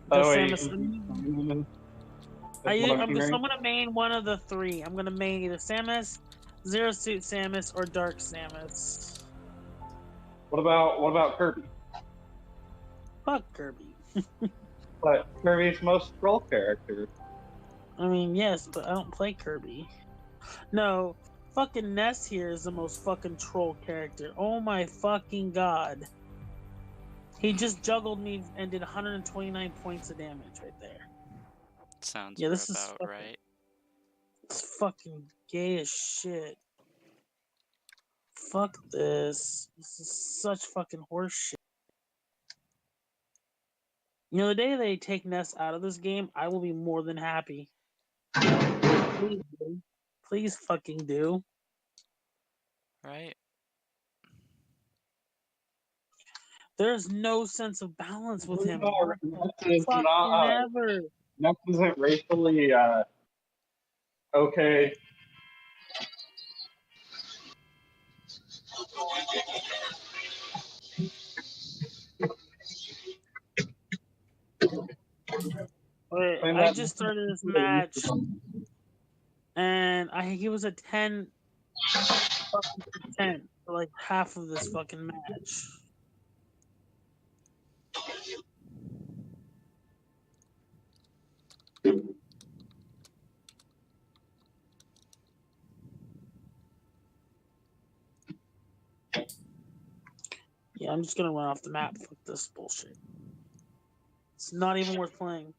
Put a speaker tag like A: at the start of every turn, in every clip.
A: The
B: Oh wait,
A: Samus.
B: that's what I'm
A: I'm
B: hearing.
A: gonna main one of the three. I'm gonna main either Samus, Zero Suit Samus, or Dark Samus.
B: What about Kirby?
A: Fuck Kirby.
B: But Kirby's most troll character.
A: I mean, yes, but I don't play Kirby. No, fucking Ness here is the most fucking troll character. Oh my fucking god. He just juggled me and did 129 points of damage right there.
C: Sounds
A: Yeah, this is
C: about
A: fucking,
C: right.
A: it's fucking gay as shit. Fuck this. This is such fucking horse shit. You know, the day they take Ness out of this game, I will be more than happy. Please do. Please fucking do.
C: Right?
A: There's no sense of balance with him.
B: It's
A: Fucking
B: not.
A: ever.
B: Ness isn't racially okay.
A: Wait,
B: Saying
A: I
B: that
A: just started this match and he was a 10 fucking percent for like half of this fucking match. Yeah, I'm just gonna run off the map. Fuck this bullshit. It's not even worth playing.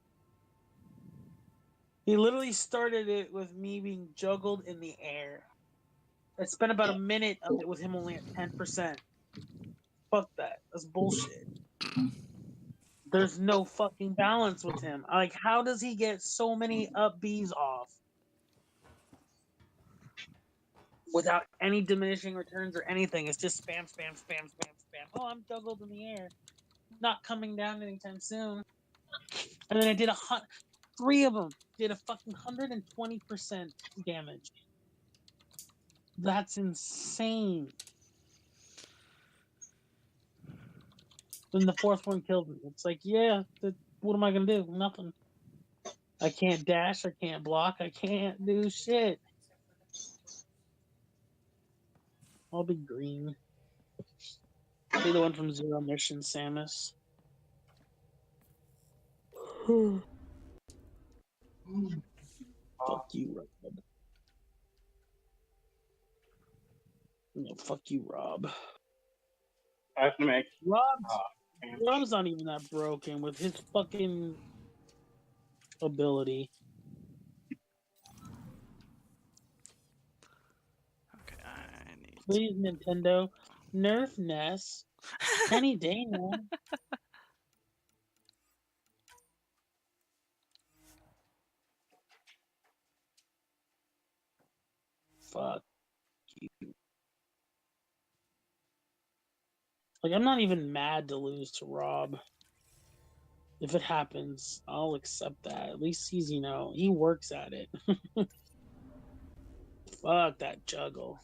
A: He literally started it with me being juggled in the air. I spent about a minute of it with him only at 10%. Fuck that. That's bullshit. There's no fucking balance with him. Like, how does he get so many up Bs off without any diminishing returns or anything? It's just spam, spam, spam, spam, spam. Oh, I'm juggled in the air. Not coming down anytime soon. And then I did 3 of them did a fucking 120% damage. That's insane. Then the 4th one killed me. It's like, yeah, what am I gonna do? Nothing. I can't dash. I can't block. I can't do shit. I'll be green. Be the one from Zero Mission, Samus. Fuck you, Rob. No, fuck you, Rob.
B: I have to make.
A: Rob's not even that broken with his fucking ability.
C: Okay, I need.
A: Please, Nintendo, nerf Ness any day now. Fuck you. Like, I'm not even mad to lose to Rob. If it happens, I'll accept that. At least he's, he works at it. Fuck that juggle.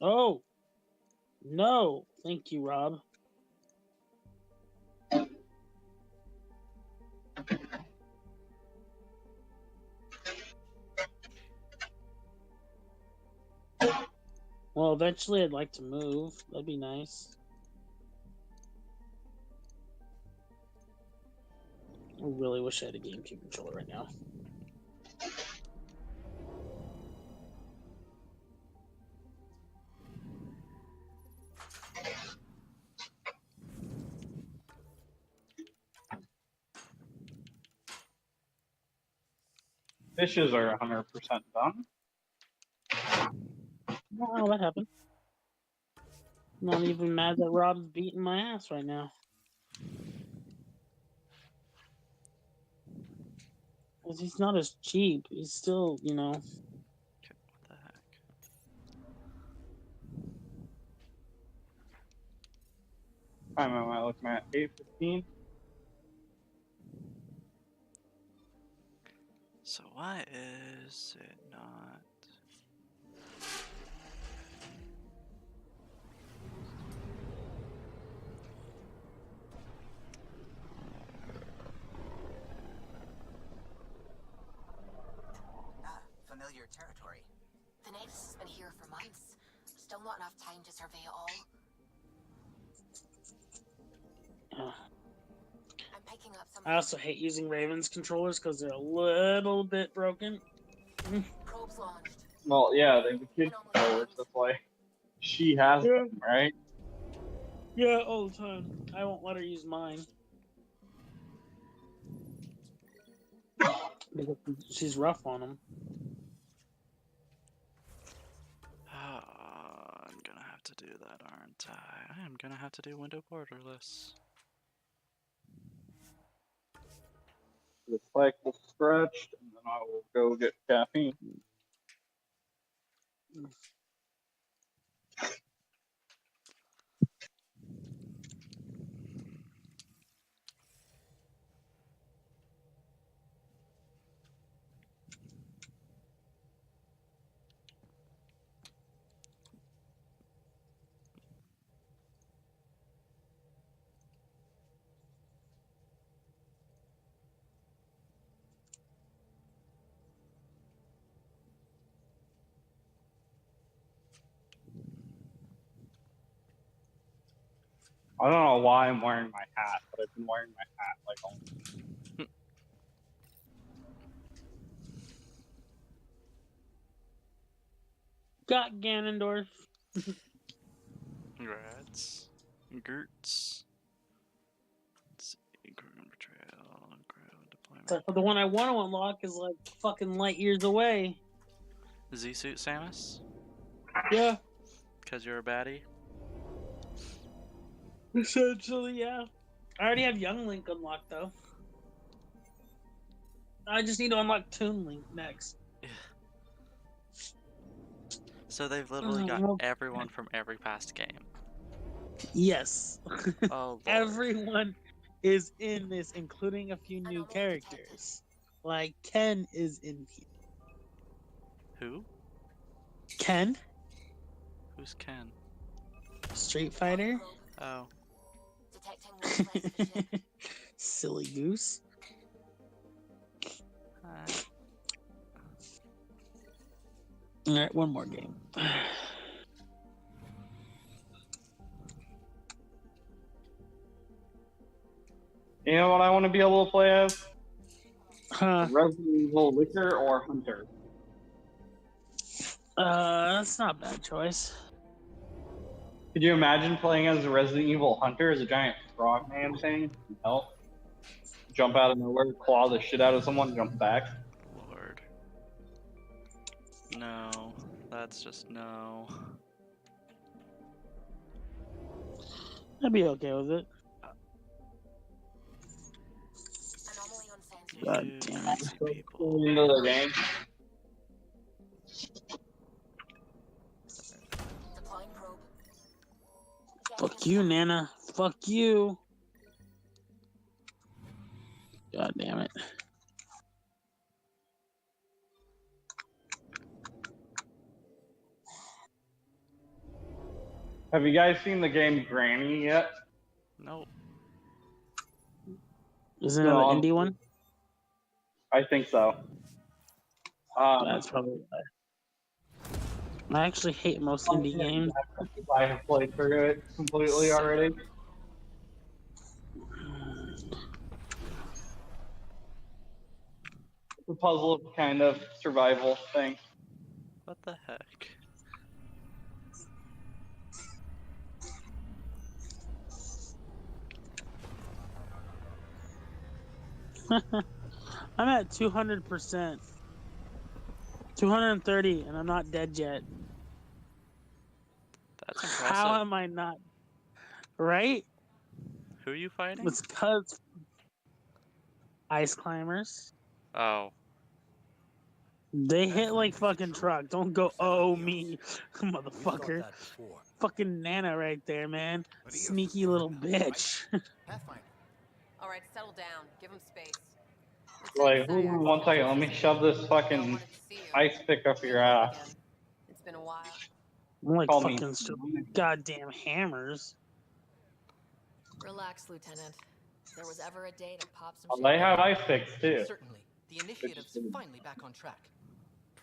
A: Oh! No! Thank you, Rob. Well, eventually I'd like to move. That'd be nice. I really wish I had a GameCube controller right now.
B: Fishes are 100% done.
A: Wow, that happened. I'm not even mad that Rob's beating my ass right now. Because he's not as cheap. He's still,
C: Okay, what the heck?
B: Time am I looking at? 8:15.
C: So why is it not?
D: your territory.
E: The Nexus has been here for months. Still not enough time to survey it all. I'm picking up some.
A: I also hate using Raven's controllers because they're a little bit broken.
E: Probes launched.
B: Well, yeah, the kid controllers. That's why she has
A: Yeah.
B: them, right?
A: Yeah, all the time. I won't let her use mine. Because she's rough on them.
C: I'm gonna have to do that, aren't I? I am gonna have to do window borderless.
B: The cycle stretched, and then I will go get caffeine. I don't know why I'm wearing my hat, but I've been wearing my hat like all.
A: Got Ganondorf.
C: Congrats. Gertz. Let's see. Ground betrayal. Ground deployment.
A: Except for the one I want to unlock is like fucking light years away.
C: Z-suit Samus?
A: Yeah,
C: Because you're a baddie?
A: essentially, yeah. I already have Young Link unlocked though. I just need to unlock Toon Link next.
C: So they've literally got
A: well-
C: everyone from every past game.
A: Yes.
C: Oh, Lord.
A: Everyone is in this, including a few new characters. Like Ken is in here.
C: Who?
A: Ken,
C: Who's Ken?
A: Street Fighter.
C: Oh.
E: Detecting one flight of a ship.
A: Silly goose.
C: Hi.
A: All right, one more game.
B: You know what I want to be able to play as?
A: Huh?
B: Resident Evil Witcher or Hunter.
A: That's not a bad choice.
B: Could you imagine playing as a Resident Evil Hunter as a giant frogman thing? No. Jump out of nowhere, claw the shit out of someone, jump back.
C: Lord. No. That's just no.
A: I'd be okay with it.
E: Anomaly on sensors.
A: God
C: You
A: damn it.
C: crazy people.
B: Into the game.
E: Deploying probe.
A: Fuck you, Nana. Fuck you. God damn it.
B: Have you guys seen the game Granny yet?
C: Nope.
A: Is it another
B: No.
A: indie one?
B: I think so.
A: That's probably why. I actually hate most indie games.
B: I have played through it completely already. It's a puzzle kind of survival thing.
C: What the heck?
A: I'm at 200%. 230, and I'm not dead yet.
C: That's impressive.
A: How am I not? Right?
C: Who are you fighting?
A: It's because ice climbers.
C: Oh.
A: They hit like fucking truck. Don't go, oh me, motherfucker. Fucking Nana right there, man. Sneaky little bitch.
D: All right, settle down. Give him space.
B: Like, hold on one second, let me shove this fucking ice pick up your ass.
D: It's been a while.
A: I'm like
B: Call me.
A: fucking goddamn hammers.
E: Relax, Lieutenant. If there was ever a day to pop some
B: Oh,
E: shit
B: they have
E: down,
B: ice picks too.
F: Certainly. The initiative's finally back on track.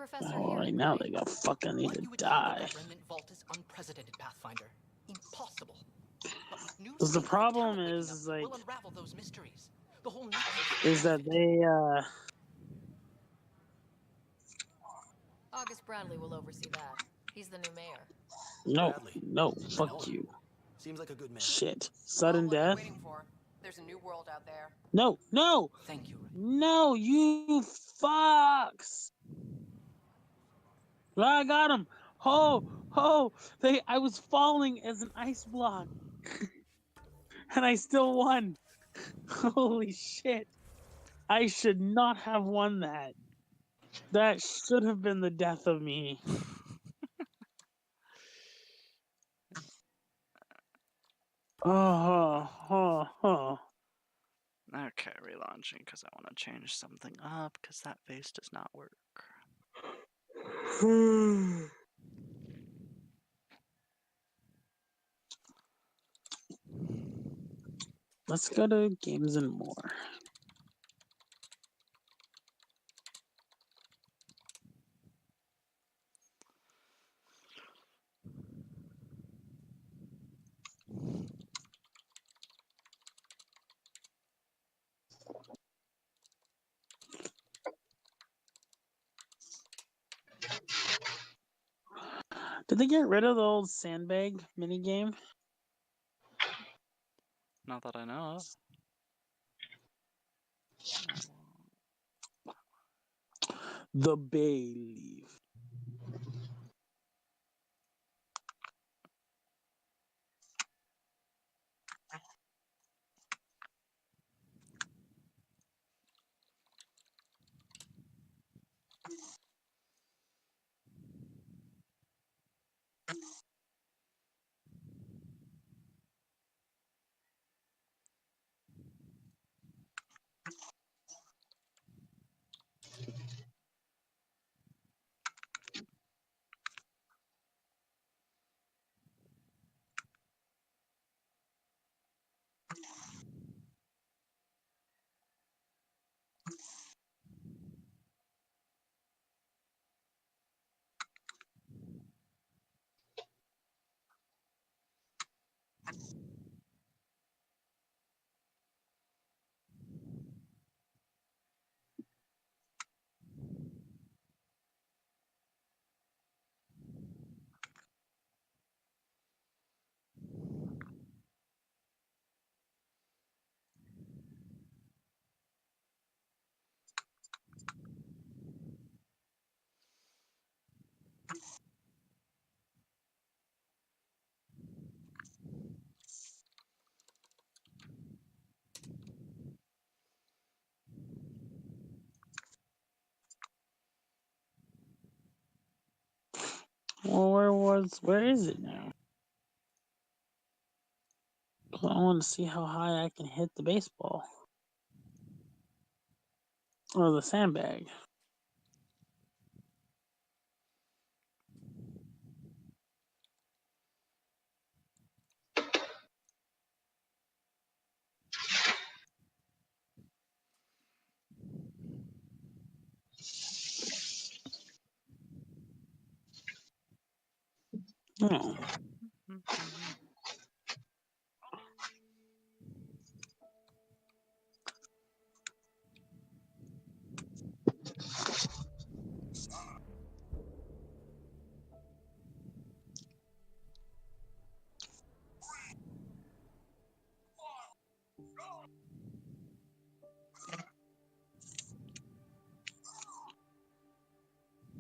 E: Professor
A: Oh,
E: here.
A: right now they got fucking need
F: What
A: to
F: you achieved
A: die.
F: at the Remnant Vault is unprecedented, Pathfinder. Impossible. But with new
A: Because the
F: seeds of talent
A: problem
F: waking
A: is
F: up,
A: like,
F: we'll unravel those mysteries. The whole Nexus
A: is
F: will
A: that
F: benefit.
E: August Bradley will oversee that. He's the new mayor.
A: no,
G: Bradley.
A: no,
G: I know
A: fuck
G: him.
A: you.
G: Seems like a good man.
A: Shit.
D: Well,
A: Sudden
D: what are you
A: death?
D: waiting for? There's a new world out there.
A: No, no,
F: Thank you, Ray.
A: no, you fucks. I got him. Oh, oh, I was falling as an ice block. And I still won. Holy shit. I should not have won that. That should have been the death of me. Oh.
C: Okay, relaunching because I want to change something up because that face does not work.
A: Let's go to games and more. Did they get rid of the old sandbag minigame?
C: Not that I know of.
A: The bay leaf. Well, where is it now? I want to see how high I can hit the baseball. Or the sandbag. Oh.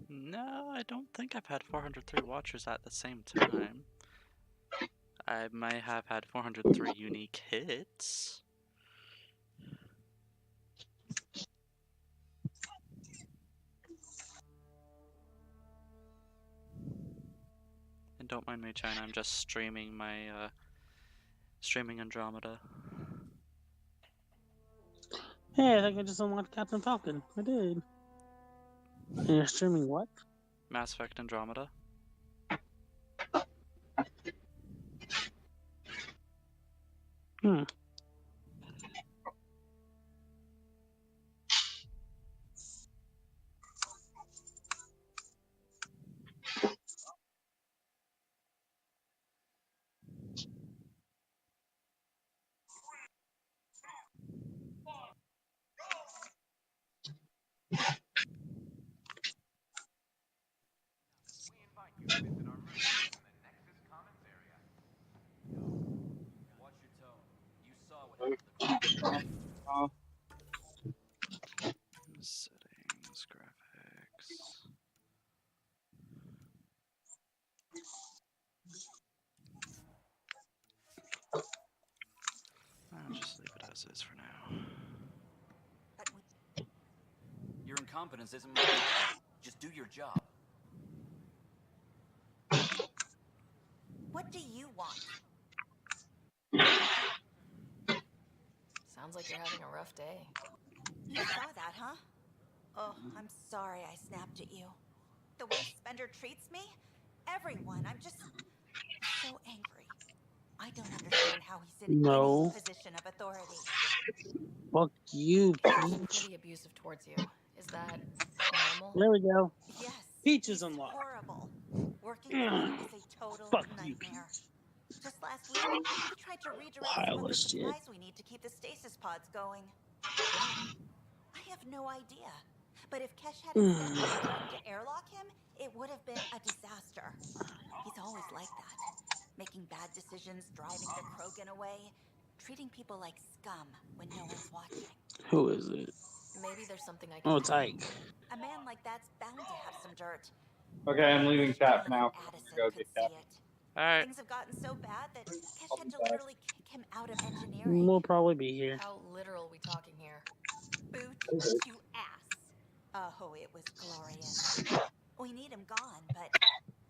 C: No, I don't think I've had 403 watchers at the same time. I may have had 403 unique hits. And don't mind me, China, I'm just streaming my, streaming Andromeda.
A: Hey, I think I just unlocked Captain Falcon. I did. And you're streaming what?
C: Mass Effect Andromeda.
A: Hmm.
F: Watch your tone. You saw what happened.
C: Settings, graphics. I'll just leave it as is for now.
F: Your incompetence isn't my problem. Just do your job.
G: What do you want?
E: Sounds like you're having a rough day.
G: You saw that, huh? Oh, I'm sorry I snapped at you. The way Spender treats me? Everyone, I'm just so angry. I don't understand how he's in
A: No.
G: any position of authority.
A: Fuck you,
E: He's
A: Peach.
E: pretty abusive towards you. Is that normal?
A: There we go.
G: Yes,
A: Peach
G: he's
A: is unlocked.
G: horrible. Working for him is a total
A: Fuck you,
G: nightmare. Just last week, he tried to redirect
A: Pile
G: some of
A: of
G: the
A: shit.
G: supplies we need to keep the stasis pods going. Why? I have no idea. But if Kesh hadn't stepped in and threatened to airlock him, it would have been a disaster. He's always like that. Making bad decisions, driving the Krogan away, treating people like scum when no one's watching.
A: Who is it?
E: Maybe there's something I can
A: Oh,
E: do.
A: it's Ike.
G: A man like that's bound to have some dirt.
B: Okay, I'm leaving chat for now.
G: Addison
B: Go
G: could
B: get
G: see
B: Cap.
G: it.
C: Alright.
G: Things have gotten so bad that Kesh
B: I'll
G: had
B: be
G: to
B: back.
G: literally kick him out of engineering.
A: We'll probably be here.
E: How literal we talking here?
G: Boot to ass. Oh, it was glorious. We need him gone, but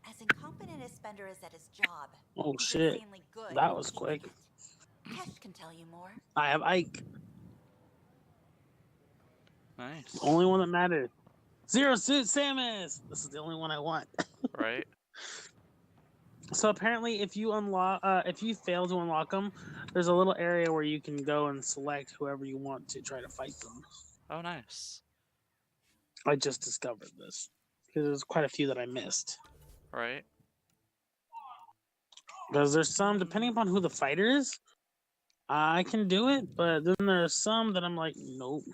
G: as incompetent as Spender is at his job,
A: Oh
G: he's
A: shit.
G: insanely good
A: That
G: at
A: was
G: keeping
A: quick.
G: it. Kesh can tell you more.
A: I have Ike.
C: Nice.
A: The only one that matters. Zero Suit Samus! This is the only one I want.
C: Right?
A: So apparently, if you if you fail to unlock them, there's a little area where you can go and select whoever you want to try to fight them.
C: Oh, nice.
A: I just discovered this because there's quite a few that I missed.
C: Right?
A: Because there's some, depending upon who the fighter is, I can do it, but then there's some that I'm like, nope.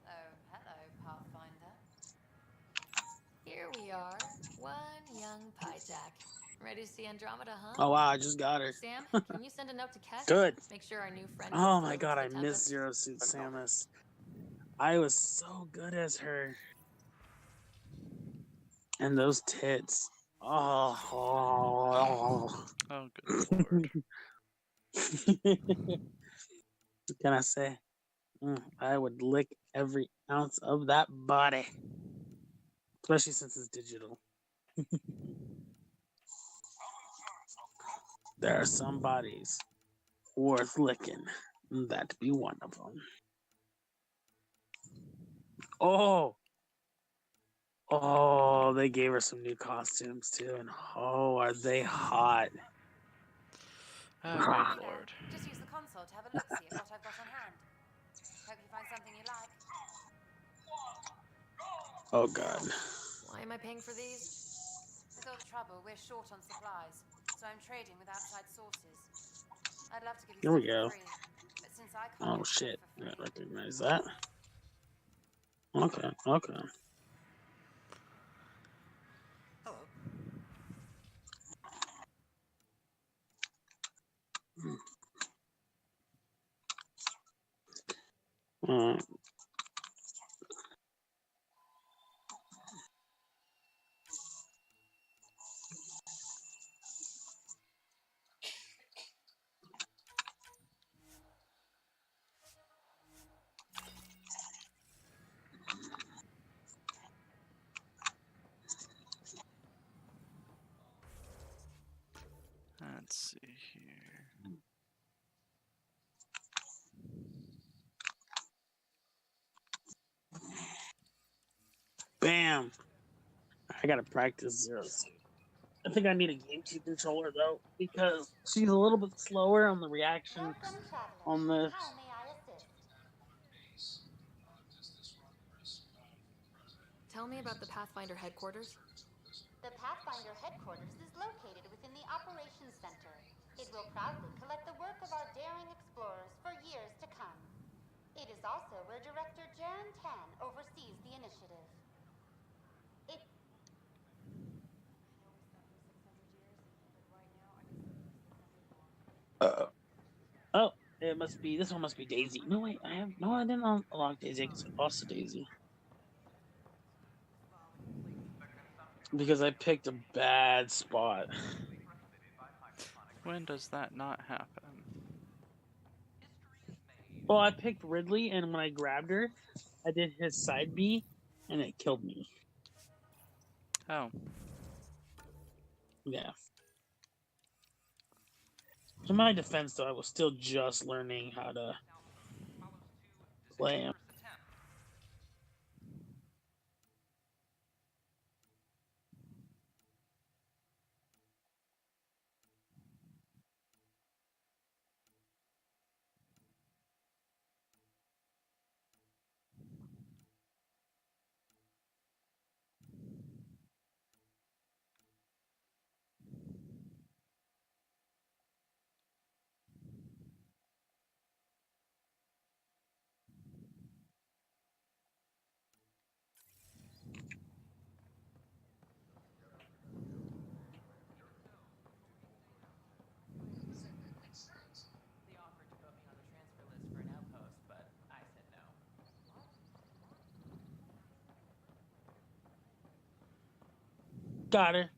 E: Oh, hello, Pathfinder. Here we are, one young Pytac. Ready to see Andromeda, huh?
A: Oh wow, I just got her.
E: Sam, can you send a note to Kesh?
A: Good.
E: Make sure our new friend.
A: Oh
E: gets
A: my
E: delivered
A: god,
E: to
A: I
E: the
A: missed
E: Tempest.
A: Zero Suit Samus. I was so good as her. And those tits. Oh.
C: Oh, good lord.
A: What can I say? I would lick every ounce of that body. Especially since it's digital. There are some bodies worth licking. That be one of them. Oh! Oh, they gave her some new costumes too. And oh, are they hot?
C: Oh,
D: Hey
C: good
D: there.
C: lord.
D: Just use the console to have a look-see at what I've got on hand. Hope you find something you like.
A: Oh god.
E: Why am I paying for these?
D: With all the trouble, we're short on supplies, so I'm trading with outside sources. I'd love to give you
A: There we
D: stuff
A: go.
D: for free, but since I can't
A: Oh
D: give stuff
A: shit.
D: for
A: I
D: free,
A: recognize that. Okay, okay.
F: Hello.
A: Alright.
C: Let's see here.
A: Bam! I gotta practice Zero Suit. I think I need a GameCube controller though, because she's a little bit slower on the reaction on this.
H: How may I assist?
E: Tell me about the Pathfinder headquarters.
H: The Pathfinder headquarters is located within the Operations Center. It will proudly collect the work of our daring explorers for years to come. It is is also where Director Jan Tan oversees the initiative. It
A: Oh, it must be. This one must be Daisy. No, wait. I didn't unlock Daisy because I lost to Daisy. Because I picked a bad spot.
C: When does that not happen?
A: Well, I picked Ridley, and when I grabbed her, I did his side B, and it killed me.
C: Oh,
A: Yeah. In my defense, though, I was still just learning how to play him.
F: They offered to put me on the transfer list for an outpost, but I said no.
A: Got her.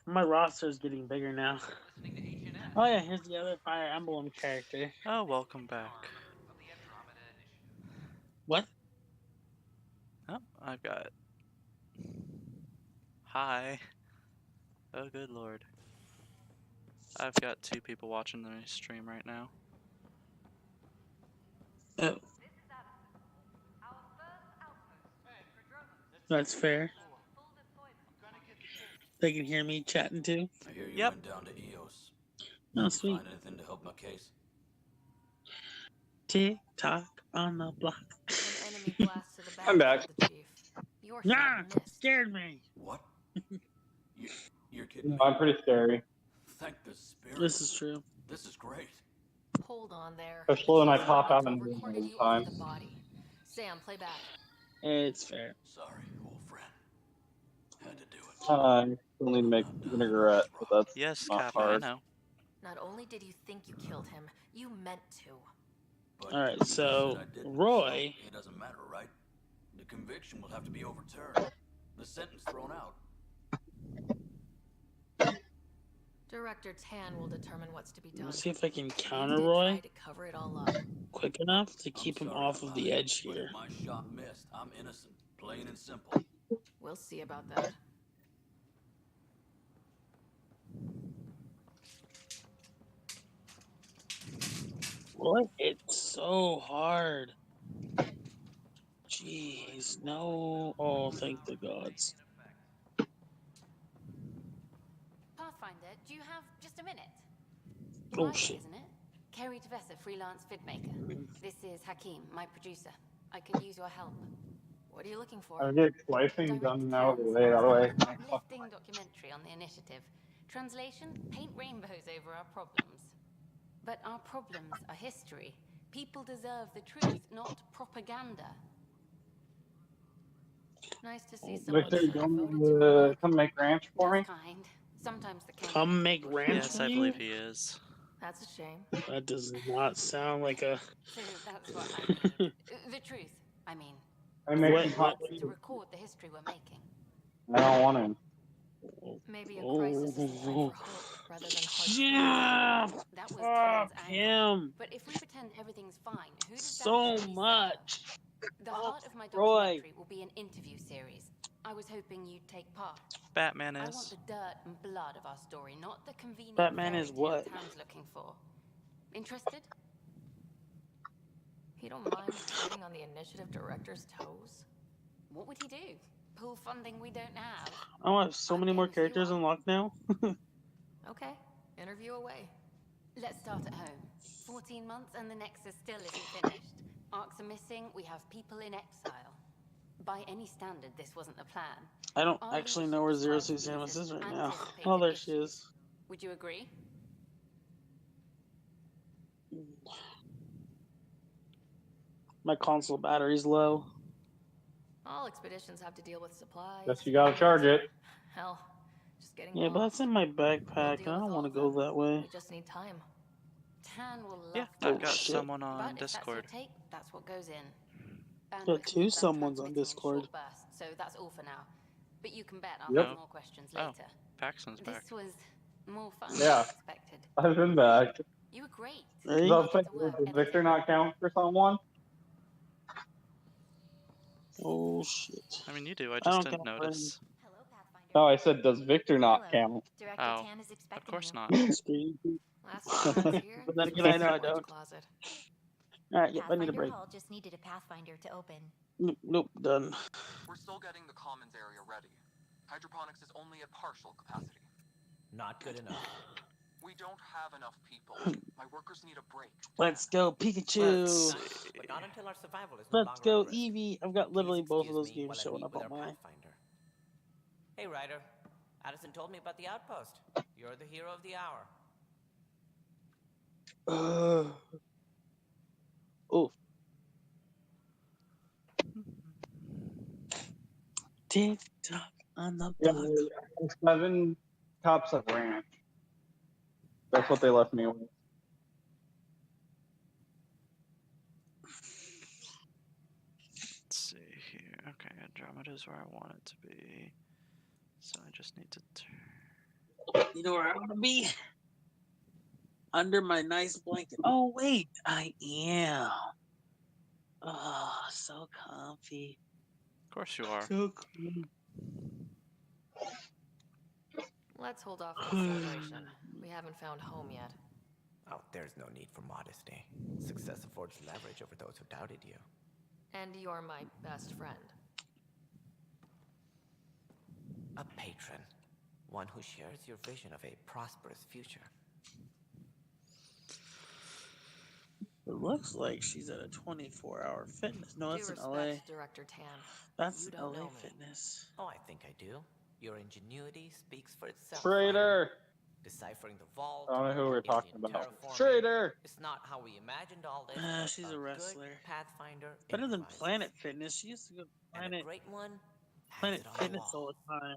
A: My roster is getting bigger now.
F: Listening to H&S
A: Oh yeah, here's the other Fire Emblem character.
C: oh, welcome back.
F: of the Andromeda Initiative.
A: What?
C: Oh, I've got. Hi. Oh, good lord. I've got 2 people watching the stream right now.
A: Oh, that's fair. They can hear me chatting too.
I: I hear you
C: Yep.
I: went down to EOS.
A: Oh, sweet.
I: Find anything to help my case?
A: Tick tock on the block.
E: An enemy blast to the back
B: I'm back.
E: of the chief. Your
A: Nah,
E: shot missed.
A: scared me.
I: What? You're kidding me?
B: I'm pretty scary.
I: Thank the spirit.
A: This is true.
I: This is great.
E: Hold on there.
B: Especially when I
E: The
B: pop out
E: chief
B: and
E: recorded you
B: time.
E: over the body. Sam, play back.
A: It's fair.
I: Sorry, old friend. Had to do it.
B: I still need to make vinaigrette, but that's
C: Yes,
B: not
C: Kappa, I
B: hard.
C: know.
E: Not only did you think you killed him, you meant to.
I: But
B: Uh,
A: Alright,
I: you
A: so,
I: said I didn't,
A: Roy-
I: so it doesn't matter, right? The conviction will have to be overturned. The sentence thrown out.
E: Director Tan will determine what's to be done.
A: Let's see if I can
E: You
A: counter
E: did
A: Roy
E: try to cover it all up.
A: quick enough to
I: I'm
A: keep him
I: sorry
A: off of
I: about
A: the
I: it,
A: edge
I: but
A: here.
I: if my shot missed, I'm innocent. Plain and simple.
E: We'll see about that.
A: Roy hit so hard. Jeez, no. Oh, thank the gods.
D: Pathfinder, do you have just a minute?
A: Oh,
D: Right,
A: shit.
D: isn't it? Kerry Tavessa, freelance vidmaker. This is Hakeem, my producer. I could use your help.
E: What are you looking for?
B: I get splicing done now.
D: Tan's
B: Way that way.
D: uplifting documentary on the initiative. Translation: paint rainbows over our problems. But our problems are history. People deserve the truth, not propaganda. Nice to see someone
B: Victor, you
E: devoted
B: want
E: to her
B: to
E: work.
B: come make ranch for me?
D: Just kind. Sometimes the camera
A: Come
D: gets
A: make
D: pushed.
A: ranch
C: Yes,
A: for
C: I
A: you?
C: believe he is.
E: That's a shame.
A: That does not sound like a...
D: So that's what I need. The truth, I mean.
B: I make
A: What-
B: some hot
A: what-
D: To record the history we're making.
B: I don't want to.
E: Maybe a crisis is a sign
A: Oh,
E: for hope rather than harsh
A: yeah!
D: That was
A: Fuck
D: Tan's angle.
A: him
D: But if we pretend everything's fine, who does that
A: so
D: actually
A: much.
D: serve? The heart of my
A: Roy.
D: documentary will be an interview series. I was hoping you'd take part.
C: Batman
D: I want
C: is.
D: the dirt and blood of our story, not the convenient
A: Batman
D: fairy
A: is
D: tale
A: what?
D: Tan's looking for. Interested?
E: You don't mind treading on the initiative director's toes?
D: What would he do? Pull funding we don't have?
A: Oh, I have so many more characters unlocked now.
E: Okay, interview away.
D: Let's start at home. 14 months and the Nexus still isn't finished. Arcs are missing, we have people in exile. By any standard, this wasn't the plan.
A: I don't
D: Our
A: actually
D: leadership
A: know where Zero
D: describes
A: Suit
D: these
A: Samus
D: as
A: is right now.
D: anticipated
A: Oh, there she
D: issues.
A: is.
D: Would you agree?
A: My console battery's low.
E: All expeditions have to deal with supplies.
B: Guess you gotta charge it.
E: Hell, just getting
A: Yeah, but
E: lost.
A: that's in my
E: We'll
A: backpack, and
E: deal
A: I
E: with
A: don't
E: all
A: want to
E: of
A: go
E: them.
A: that way.
E: We just need time.
D: Tan will love
C: Yeah,
D: that.
C: I've got
A: shit.
C: someone on
D: But if
C: Discord.
D: that's your take, that's what goes in.
A: Got
D: Bandwidth
A: two
D: means I'm
A: someones on
D: transmitting in
A: Discord.
D: short bursts, so that's all for now. But you can bet I'll
B: Yep.
D: have more questions
C: Oh.
D: later.
C: Paxton's back.
D: This was more fun
B: Yeah.
D: than I expected.
B: I've been back.
D: You were great.
A: Right?
B: So,
D: I'll get to work
B: does Victor
D: editing.
B: not count for someone?
A: Oh shit.
C: I mean, you do. I
A: I
C: just
A: don't
C: didn't
A: count
C: notice.
G: Hello, Pathfinder.
B: No, I said, does Victor not
G: Hello.
B: count?
G: Director
C: Oh,
G: Tan is
C: of
G: expecting
C: course
G: you.
C: not.
A: Screen.
E: Last time I was here,
A: But then
E: this
A: again,
E: was
A: I know I
E: the storage
A: don't.
E: closet.
A: Alright, yep, I need a
G: Pathfinder
A: break.
G: Hall just needed a Pathfinder to open.
A: Nope, done.
J: We're still getting the commons area ready. Hydroponics is only at partial capacity.
F: Not good enough.
J: We don't have enough people. My workers need a break.
A: Let's go, Pikachu.
C: Let's
F: Nice,
C: see.
F: but not until our survival is no
A: Let's
F: longer
A: go,
F: at risk.
A: Eevee. I've got
F: Please
A: literally both of
F: excuse
A: those
F: me
A: games
F: while I
A: showing
F: meet
A: up
F: with
A: on
F: our
A: my.
F: Pathfinder. Hey, Ryder. Addison told me about the outpost. You're the hero of the hour.
A: Oh. Tick tock on the
B: Yeah,
A: block.
B: 7 cups of ranch. That's what they left me with.
C: Let's see here. Okay, Andromeda is where I want it to be. So I just need to turn.
A: You know where I want to be? Under my nice blanket. Oh, wait. I am. Oh, so comfy.
C: Of course you are.
A: So cool.
E: Let's hold off on the celebration. We haven't found home yet.
F: Oh, there's no need for modesty. Success affords leverage over those who doubted you.
E: And you're my best friend.
F: A patron. One who shares your vision of a prosperous future.
A: It looks like she's at a 24-hour fitness. No,
E: Due
A: that's in
E: respect,
A: LA.
E: Director Tan.
A: That's
E: You
A: an
E: don't
A: LA
E: know me.
A: fitness.
F: Oh, I think I do. Your ingenuity speaks for itself.
B: Trader!
F: Deciphering the vault.
B: I don't know who we're talking
F: alien
B: about.
F: terraforming.
B: Trader!
F: It's not how we imagined all this. but
A: She's a
F: good
A: wrestler.
F: Pathfinder
A: Better than
F: improvises.
A: Planet Fitness. She used to go to
F: And a
A: Planet,
F: great one has
A: Planet
F: it on the
A: Fitness all
F: wall.
A: the time.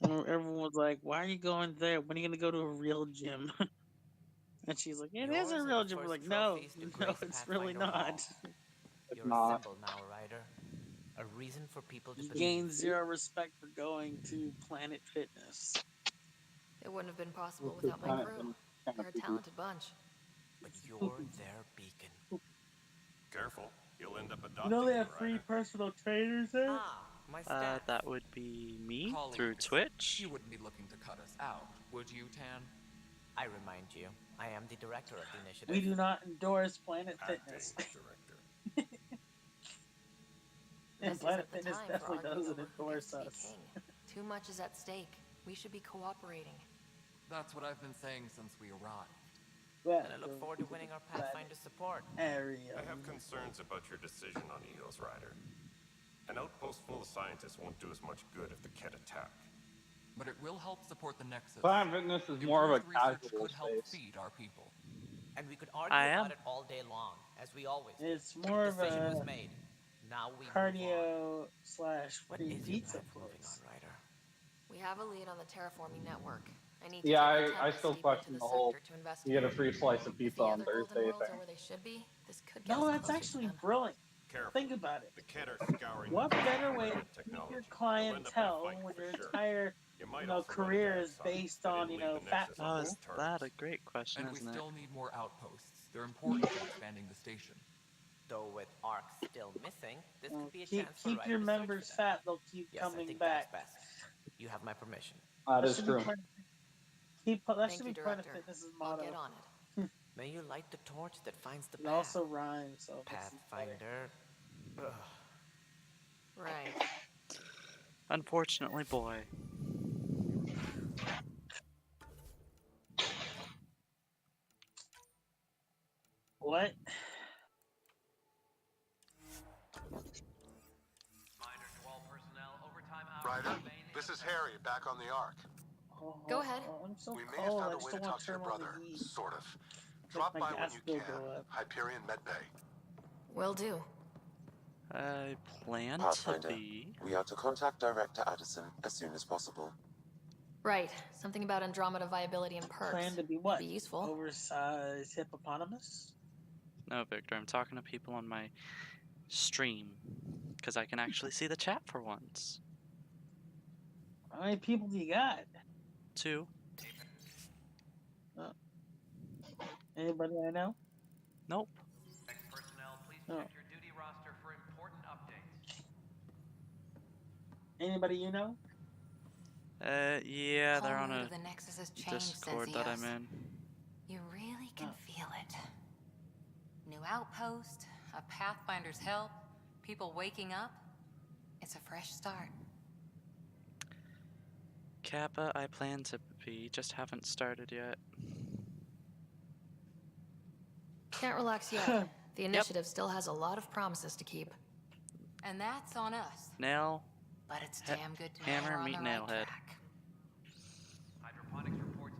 A: And everyone was like, why are you going there? When are you going to go to a real gym? And she's like, it is
F: Yours
A: a
F: are
A: real
F: the
A: gym. We're
F: first
A: like, no,
F: trophies to
A: no,
F: grace
A: it's really
F: Pathfinder Hall.
A: not.
F: You're
B: not.
F: a symbol now, Ryder. A reason for people to
A: You
F: believe.
A: gain 0 respect for going to Planet Fitness.
E: It wouldn't have been possible
B: What's the
E: without my
B: planet
E: crew.
B: been kind
E: We're
B: of
E: a talented bunch.
F: But you're their beacon.
K: Careful, you'll end up adopting
A: You know they
K: a
A: have free
K: rider.
A: personal trainers there?
F: Ah, my staff.
C: That would be me
J: Colleagues,
C: through Twitch.
J: You wouldn't be looking to cut us out, would you, Tan?
F: I remind you, I am the director of the initiative.
A: We do not endorse Planet
K: Acting
A: Fitness.
K: director.
A: And
E: This
A: Planet
E: isn't the
A: Fitness
E: time for
A: definitely
E: arguing
A: doesn't
E: over who
A: endorse
E: gets to be
A: us.
E: king. Too much is at stake. We should be cooperating.
J: That's what I've been saying since we arrived.
A: Well,
F: And I look forward to winning our Pathfinder support.
A: area.
K: I have concerns about your decision on Eagles Rider. An outpost full of scientists won't do as much good if the Kett attack.
J: But it will help support the Nexus.
B: Planet Fitness is more of a
J: Improved research
B: casual
J: could help
B: space.
J: feed our people.
F: And we could argue
C: I am.
F: about it all day long, as we always do.
A: It's more of
F: Decision was
A: a
F: made. Now we move on.
A: cardio slash
F: What
A: free
F: is your
A: pizza
F: plan for moving
A: place.
F: on, Ryder?
E: We have a lead on the terraforming network. I need to
B: Yeah,
E: take the
B: I
E: Tempest
B: still
E: deep
B: question
E: into
B: the whole
E: sector to
B: you
E: investigate.
B: get a free slice of
E: If
B: pizza
E: the
B: on
E: other golden
B: Thursday
E: worlds
B: thing.
E: are where they should be, this could get
A: No,
E: us
A: that's
E: closer to
A: actually
E: them.
A: brilliant.
K: Careful.
A: Think about it.
K: The Kett are scouring
A: What
K: the
A: better way to
K: relevant
A: keep
K: technology.
A: your
K: You'll end up in a
A: clientele
K: fight
A: when
K: for
A: your
K: sure.
A: entire
K: You might
A: know,
K: also run
A: career
K: into
A: is
K: some
A: based
K: that
A: on,
K: didn't
A: you know,
K: leave the
A: fat
K: Nexus on
C: Oh,
K: good
C: is
K: terms.
C: that a great question,
J: And we
C: isn't it?
J: still need more outposts. They're important to expanding the station.
F: Though with Ark still missing, this could be a
A: keep
F: chance for
A: keep
F: Ryder
A: your
F: to search
A: members
F: for them.
A: fat, they'll keep
F: Yes, I
A: coming
F: think
A: back.
F: that's best. You have my permission.
B: That is
A: should be
B: true.
A: Planet- that
E: Thank
A: should
E: you,
A: be Planet
E: Director.
A: Fitness's
E: I'll
A: motto.
E: get on it.
F: May you light the torch that finds the
A: It
F: path.
A: also rhymes, so it makes it better.
F: Pathfinder. Ugh.
E: Right.
C: Unfortunately, boy.
A: What?
L: back on the Ark.
E: Go ahead.
A: I'm so
L: We may have
A: cold.
L: found
A: I
L: a
A: just
L: way to
A: don't want
L: talk
A: to
L: to your
A: turn on
L: brother,
A: the heat.
L: sort of.
A: Make
L: Drop
A: my
L: by when
A: gas
L: you
A: bill
L: can.
A: go up.
L: Hyperion Med Bay.
E: Will do.
C: I plan to
M: Pathfinder,
C: be.
M: we are to contact Director Addison as soon as possible.
E: Right. Something about Andromeda viability and perks.
A: Plan to be what?
E: Could be useful.
A: Oversized hippopotamus?
C: No, Victor, I'm talking to people on my stream. Because I can actually see the chat for once.
A: How many people do you got?
C: 2.
A: Anybody I know?
C: Nope.
N: Next personnel, please
A: Oh.
N: check your duty roster for important updates.
A: Anybody you know?
C: Yeah, they're
E: Whole
C: on
E: mood
C: a
E: of the Nexus has changed
C: Discord
E: since
C: that I'm
E: EOS.
C: in.
E: You really can feel it.
D: New outpost, a Pathfinder's help, people waking up. It's a fresh start.
C: Kappa, I plan to be, just haven't started yet.
E: Can't relax yet. The initiative still has a lot of promises to keep.
D: And that's on us.
C: Nail.
D: But it's damn good to know
C: Hammer,
D: we're on
C: meet
D: the right
C: Nailhead.
D: track.
N: Hydroponics reports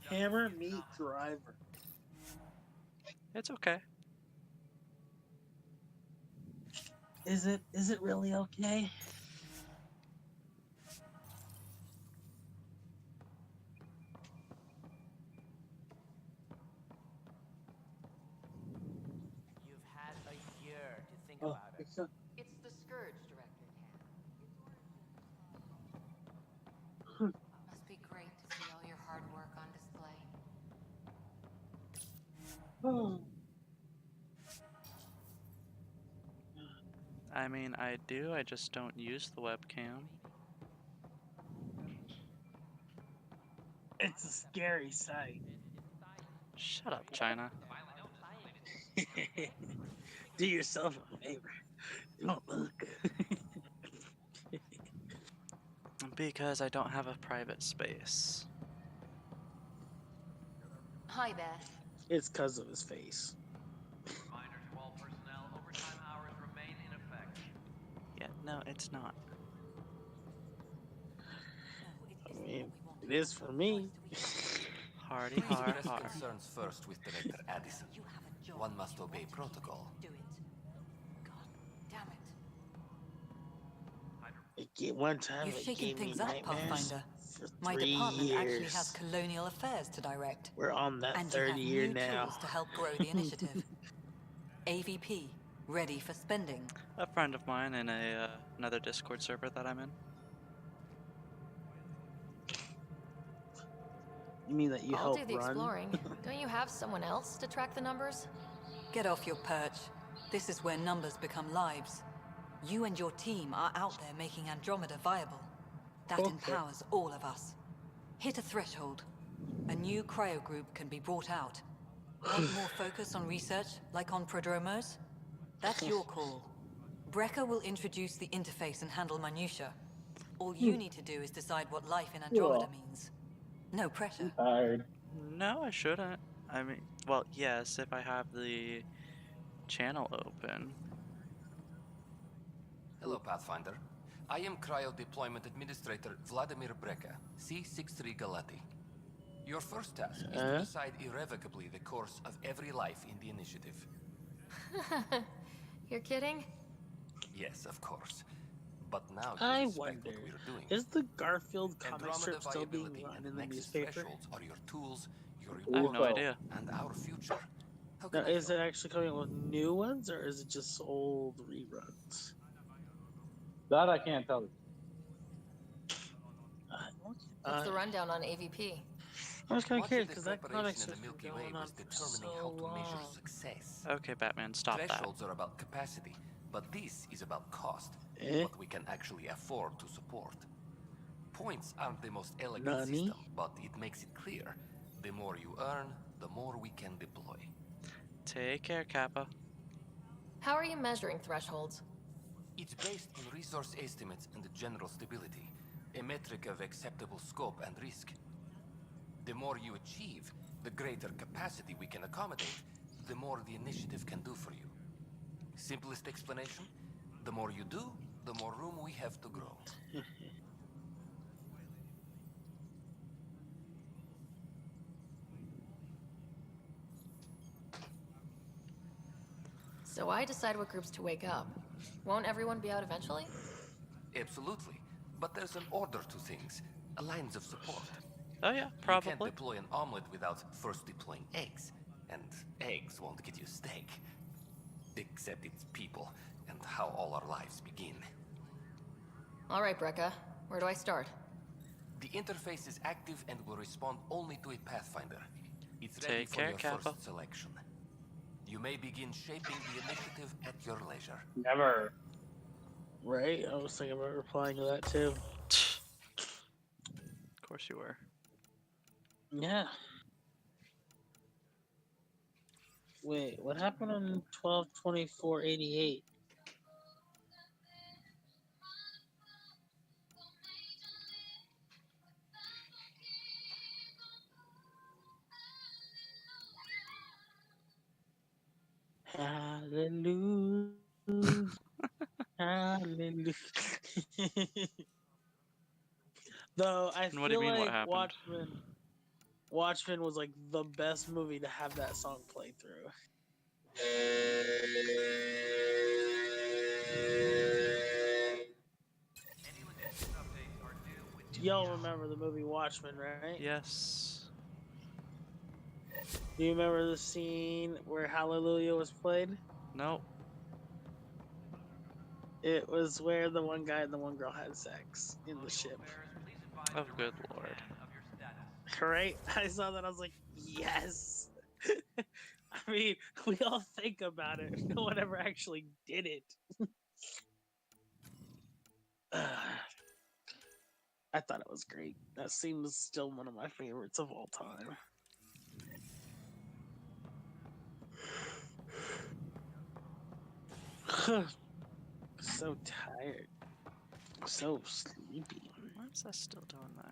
A: Hammer, meat, driver.
C: It's okay.
A: Is it really okay?
F: You've had a year to think
A: Oh,
F: about it.
A: it's not.
D: It's the Scourge, Director
A: Hmm.
D: Must be great to see all your hard work on display.
A: Oh.
C: I mean, I do, I just don't use the webcam.
A: It's a scary sight.
C: Shut up, China.
A: Do yourself a favor. Don't look.
C: Because I don't have a private space.
E: Hi there.
A: It's because of his face.
N: Reminder to all personnel, overtime hours remain in effect.
C: Yeah, no, it's not.
A: I mean, it is for me.
C: Hardy,
O: Please
C: har,
O: address
C: har.
O: concerns first with Director Addison. One must obey protocol.
E: Do it. God damn it.
A: One time
P: You've
A: it
P: shaken
A: gave me
P: things up,
A: nightmares
P: Pathfinder.
A: for
P: My
A: 3
P: department
A: years.
P: actually has colonial affairs to direct.
A: We're on that
P: And
A: third
P: you
A: year
P: have new
A: now.
P: tools to help grow the initiative. AVP, ready for spending.
C: A friend of mine in a another Discord server that I'm in.
A: You mean that you
E: I'll
A: help
E: do the
A: run?
E: exploring. Don't you have someone else to track the numbers?
P: Get off your perch. This is where numbers become lives. You and your team are out there making Andromeda viable. That
A: Okay.
P: empowers all of us. Hit a threshold. A new cryo group can be brought out. Want more focus on research, like on prodromos? That's your call. Brecker will introduce the interface and handle minutiae. All you need to do is decide what life in Andromeda means. No pressure.
B: Tired.
C: No, I shouldn't. I mean, well, yes, if I have the channel open.
O: Hello, Pathfinder. I am Cryo Deployment Administrator Vladimir Brecker, C-63 Galati. Your first task is to decide irrevocably the course of every life in the initiative.
E: You're kidding?
O: Yes, of course. But now you
A: I
O: respect
A: wonder,
O: what we're doing.
A: is the Garfield comic
O: Andromeda
A: strip still being
O: viability
A: run
O: and
A: in the
O: Nexus
A: newspaper?
O: thresholds are your tools, your
C: I have no
O: reward,
C: idea.
O: and our future. How
A: Now,
O: can I
A: is it actually coming out with new ones, or is it just old reruns?
B: That I can't tell you.
E: What's the rundown on AVP?
A: I was kind of
O: Much
A: curious
O: of
A: because
O: the
A: that comic
O: preparation in
A: strip's
O: the
A: been
O: Milky
A: going
O: Way
A: on
O: was
A: for
O: determining
A: so
O: how to measure
A: long.
O: success.
C: Okay, Batman, stop that.
O: Thresholds are about capacity, but this is about cost. What we can actually afford to support. Points aren't the most elegant system, but it makes it clear. The more you earn, the more we can deploy.
C: Take care, Kappa.
E: How are you measuring thresholds?
O: It's based on resource estimates and general stability, a metric of acceptable scope and risk. The more you achieve, the greater capacity we can accommodate, the more the initiative can do for you. Simplest explanation, the more you do, the more room we have to grow.
L: So I decide what groups to wake up. Won't everyone be out eventually?
O: Absolutely. But there's an order to things. Lines of support.
C: Oh yeah,
O: You
C: probably.
O: can't deploy an omelet without first deploying eggs. And eggs won't get you steak. Except it's people, and how all our lives begin.
L: All right, Brekka. Where do I start?
O: The interface is active and will respond only to a Pathfinder. It's ready
C: Take
O: for
C: care,
O: your
C: Kappa.
O: first selection. You may begin shaping the initiative at your leisure.
B: Never.
A: Right? I was thinking about replying to that too.
C: Of course you were.
A: Yeah. Wait, what happened on 12/24/88? Hallelujah. Hallelujah. Though I
C: And what do you
A: feel
C: mean, what
A: like
C: happened?
A: Watchmen was like the best movie to have that song play through. Y'all remember the movie Watchmen, right?
C: Yes.
A: Do you remember the scene where Hallelujah was played?
C: Nope.
A: It was where the one guy and the one girl had sex in the ship.
C: Oh, good lord.
A: Right? I saw that, I was like, yes! I mean, we all think about it. No one ever actually did it. I thought it was great. That scene was still one of my favorites of all time. So tired. So sleepy.
C: Why is that still doing that?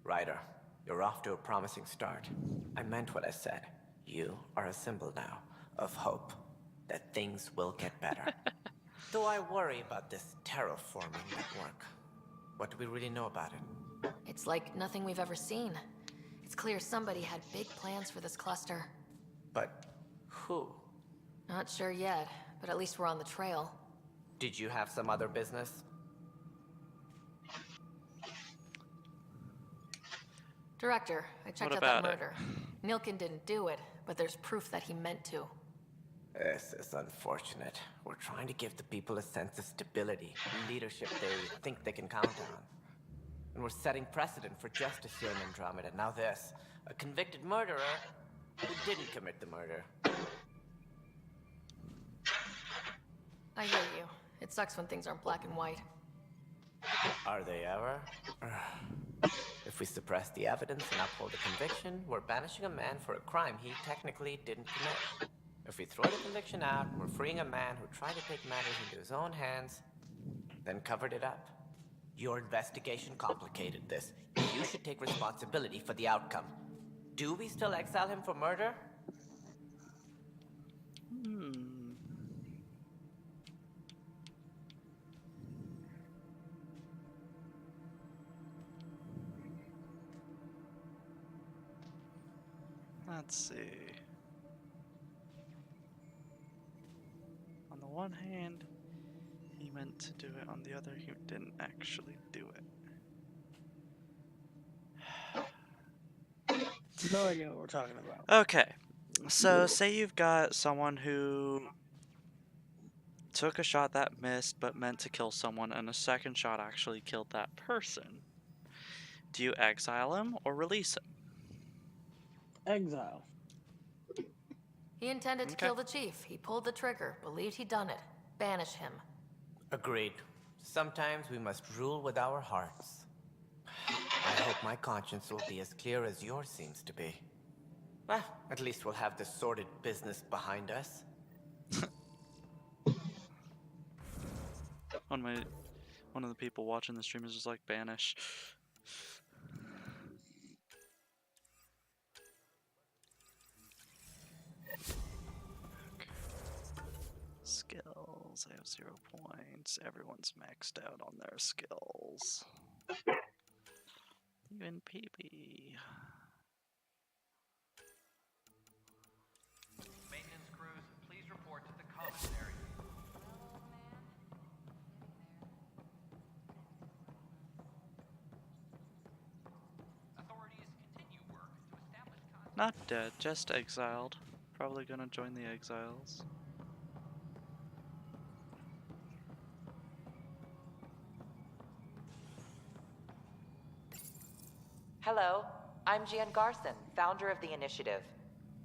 F: Ryder, you're off to a promising start. I meant what I said. You are a symbol now of hope that things will get better. Though I worry about this terraforming network. What do we really know about it?
L: It's like nothing we've ever seen. It's clear somebody had big plans for this cluster.
F: But who?
L: Not sure yet, but at least we're on the trail.
F: Did you have some other business?
L: Director, I checked
C: What
L: out that
C: about it?
L: murder. Nilkin didn't do it, but there's proof that he meant to.
F: This is unfortunate. We're trying to give the people a sense of stability, leadership they think they can count on. And we're setting precedent for justice here in Andromeda. Now this, a convicted murderer who didn't commit the murder.
L: I hear you. It sucks when things aren't black and white.
F: Are they ever? If we suppress the evidence and uphold the conviction, we're banishing a man for a crime he technically didn't commit. If we throw the conviction out, we're freeing a man who tried to take matters into his own hands, then covered it up. Your investigation complicated this. You should take responsibility for the outcome. Do we still exile him for murder?
C: Let's see. On the one hand, he meant to do it. On the other, he didn't actually do it.
A: No idea what we're talking about.
C: Okay, so say you've got someone who took a shot that missed but meant to kill someone, and a second shot actually killed that person. Do you exile him or release him?
A: Exile.
L: He intended to kill the chief. He pulled the trigger, believed he'd done it. Banish him.
F: Agreed. Sometimes we must rule with our hearts. I hope my conscience will be as clear as yours seems to be. Well, at least we'll have this sordid business behind us.
C: One of the people watching the stream is just like banish. Skills. I have 0 points. Everyone's maxed out on their skills. Even PB.
N: Maintenance crews, please report to the commissary. Authorities continue work to establish contact.
C: Not dead, just exiled. Probably gonna join the exiles.
Q: Hello, I'm Gian Garson, founder of the Initiative.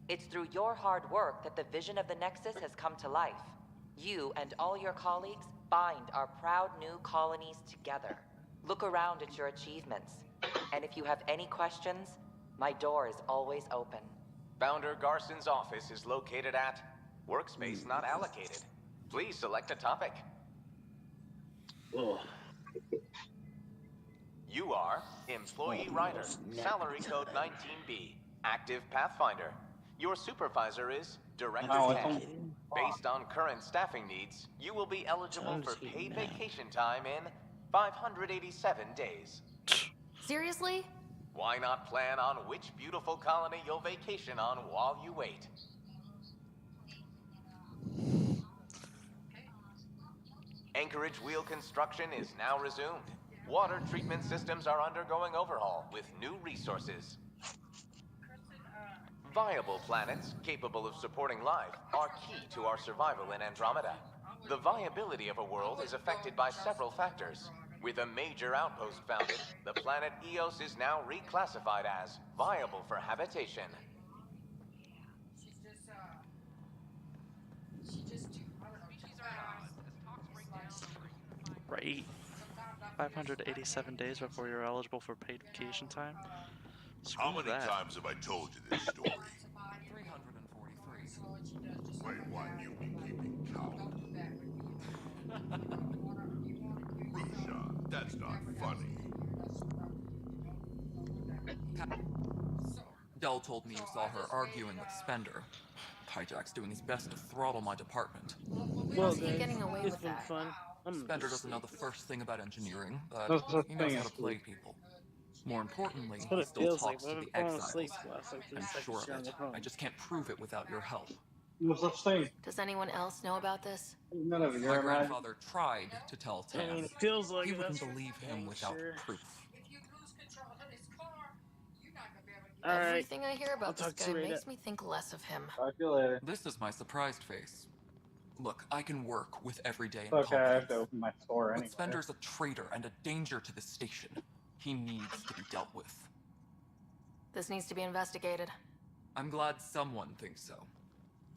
Q: It's through your hard work that the vision of the Nexus has come to life. You and all your colleagues bind our proud new colonies together. Look around at your achievements. And if you have any questions, my door is always open.
R: Founder Garson's office is located at Workspace Not Allocated. Please select a topic.
A: Ugh.
R: You are Employee Rider, Salary Code 19B, Active Pathfinder. Your supervisor is Director Tan. Based on current staffing needs, you will be eligible for paid vacation time in 587 days.
L: Seriously?
R: Why not plan on which beautiful colony you'll vacation on while you wait? Anchorage wheel construction is now resumed. Water treatment systems are undergoing overhaul with new resources. Viable planets capable of supporting life are key to our survival in Andromeda. The viability of a world is affected by several factors. With a major outpost founded, the planet Eos is now reclassified as viable for habitation.
C: Right. 587 days before you're eligible for paid vacation time? Screw
S: How many
C: that.
S: times have I told you this story?
N: 343.
S: Wait, what? You be keeping count? Rusha, that's not funny.
T: Dell told me you saw her arguing with Spender. Hijack's doing his best to throttle my department.
L: Well, he getting away with that?
A: Fun.
T: Spender doesn't know the first thing about engineering, but
B: That's the
T: he knows
B: thing,
T: how to play people. More importantly,
A: That's what
T: he
A: it
T: still
A: feels like.
T: talks
A: I've
T: to
A: been
T: the
A: falling asleep
T: exiles.
A: the last like 3
T: I'm
A: seconds
T: sure of
A: here on
T: it.
A: the phone.
T: I just can't prove it without your help.
B: No such thing.
L: Does anyone else know about this?
B: None of it.
T: My grandfather tried to tell Tan.
A: I mean, it feels like
T: he
A: it,
T: wouldn't
A: that's
T: believe
A: for
T: him
A: dang
T: without
A: sure.
T: proof.
A: Alright.
L: Everything I hear
A: I'll
L: about this
A: talk to
L: guy
A: you later.
L: makes me think less of him.
B: Talk to you later.
T: This is my surprised face. Look, I can work with everyday
B: Okay, I have
T: incompetence.
B: to open my store
T: But
B: anyway.
T: Spender's a traitor and a danger to the station. He needs to be dealt with.
L: This needs to be investigated.
T: I'm glad someone thinks so.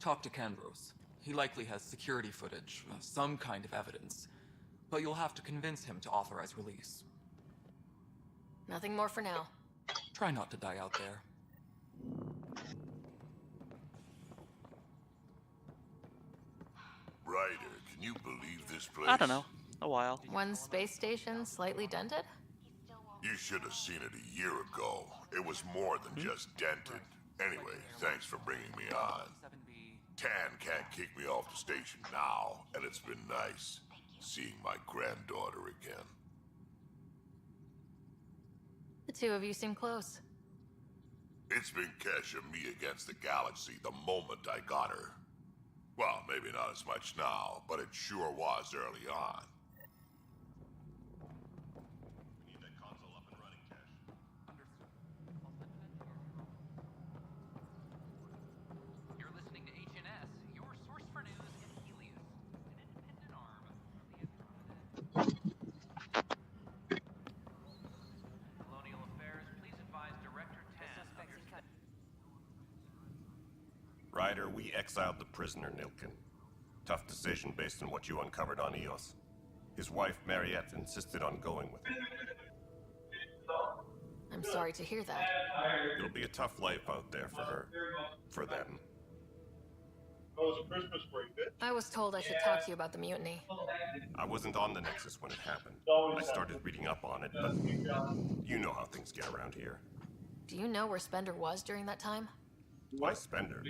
T: Talk to Kandros. He likely has security footage, some kind of evidence. But you'll have to convince him to authorize release.
L: Nothing more for now.
T: Try not to die out there.
S: Ryder, can you believe this place?
C: I don't know. A while.
L: One space station slightly dented?
S: You should have seen it a year ago. It was more than just dented. Anyway, thanks for bringing me on. Tan can't kick me off the station now, and it's been nice seeing my granddaughter again.
L: The two of you seem close.
S: It's been Kesha me against the galaxy the moment I got her. Well, maybe not as much now, but it sure was early on. We need that console up and running, Kesh.
N: You're listening to HNS, your source for news in Helios, an independent arm of the Andromeda. Colonial Affairs, please advise Director Tan of your...
K: Ryder, we exiled the prisoner Nilkin. Tough decision based on what you uncovered on Eos. His wife, Mariette, insisted on going with him.
L: I'm sorry to hear that.
K: It'll be a tough life out there for her. For them.
L: I was told I should talk to you about the mutiny.
K: I wasn't on the Nexus when it happened. I started reading up on it, but you know how things get around here.
L: Do you know where Spender was during that time?
K: Why Spender?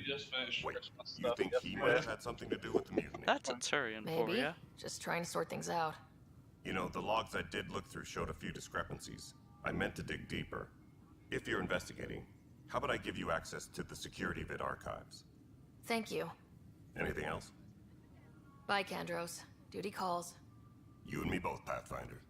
K: Wait, you think he might have had something to do with the mutiny?
C: That's a Turian for
L: Maybe.
C: ya.
L: Just trying to sort things out.
K: You know, the logs I did look through showed a few discrepancies. I meant to dig deeper. If you're investigating, how about I give you access to the Security Vid archives?
L: Thank you.
K: Anything else?
L: Bye, Kandros. Duty calls.
K: You and me both, Pathfinder.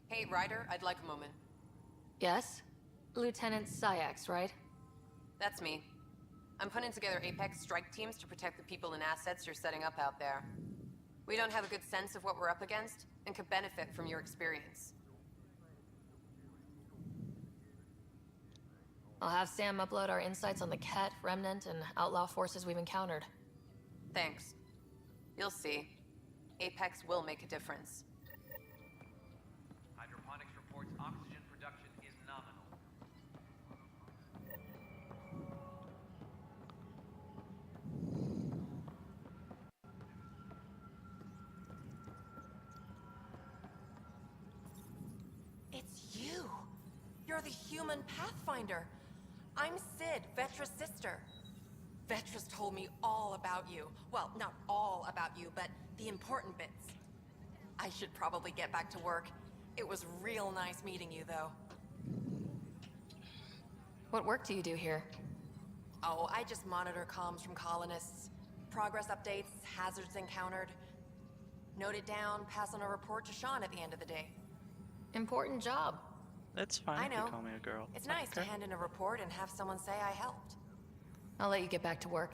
B: Hey, Ryder, I'd like a moment.
L: Yes? Lieutenant Syax, right?
B: That's me. I'm putting together Apex strike teams to protect the people and assets you're setting up out there. We don't have a good sense of what we're up against, and could benefit from your experience.
L: I'll have Sam upload our insights on the Ket, Remnant, and outlaw forces we've encountered.
B: Thanks. You'll see. Apex will make a difference.
N: Hydroponics reports oxygen production is nominal.
B: It's you! You're the human Pathfinder. I'm Sid, Vetra's sister. Vetra's told me all about you. Well, not all about you, but the important bits. I should probably get back to work. It was real nice meeting you, though.
L: What work do you do here?
B: Oh, I just monitor comms from colonists. Progress updates, hazards encountered. Note it down, pass on a report to Sean at the end of the day.
L: Important job.
C: It's fine
B: I
C: if
B: know.
C: you call me a girl.
B: It's nice to hand in a report and have someone say I helped.
L: I'll let you get back to work.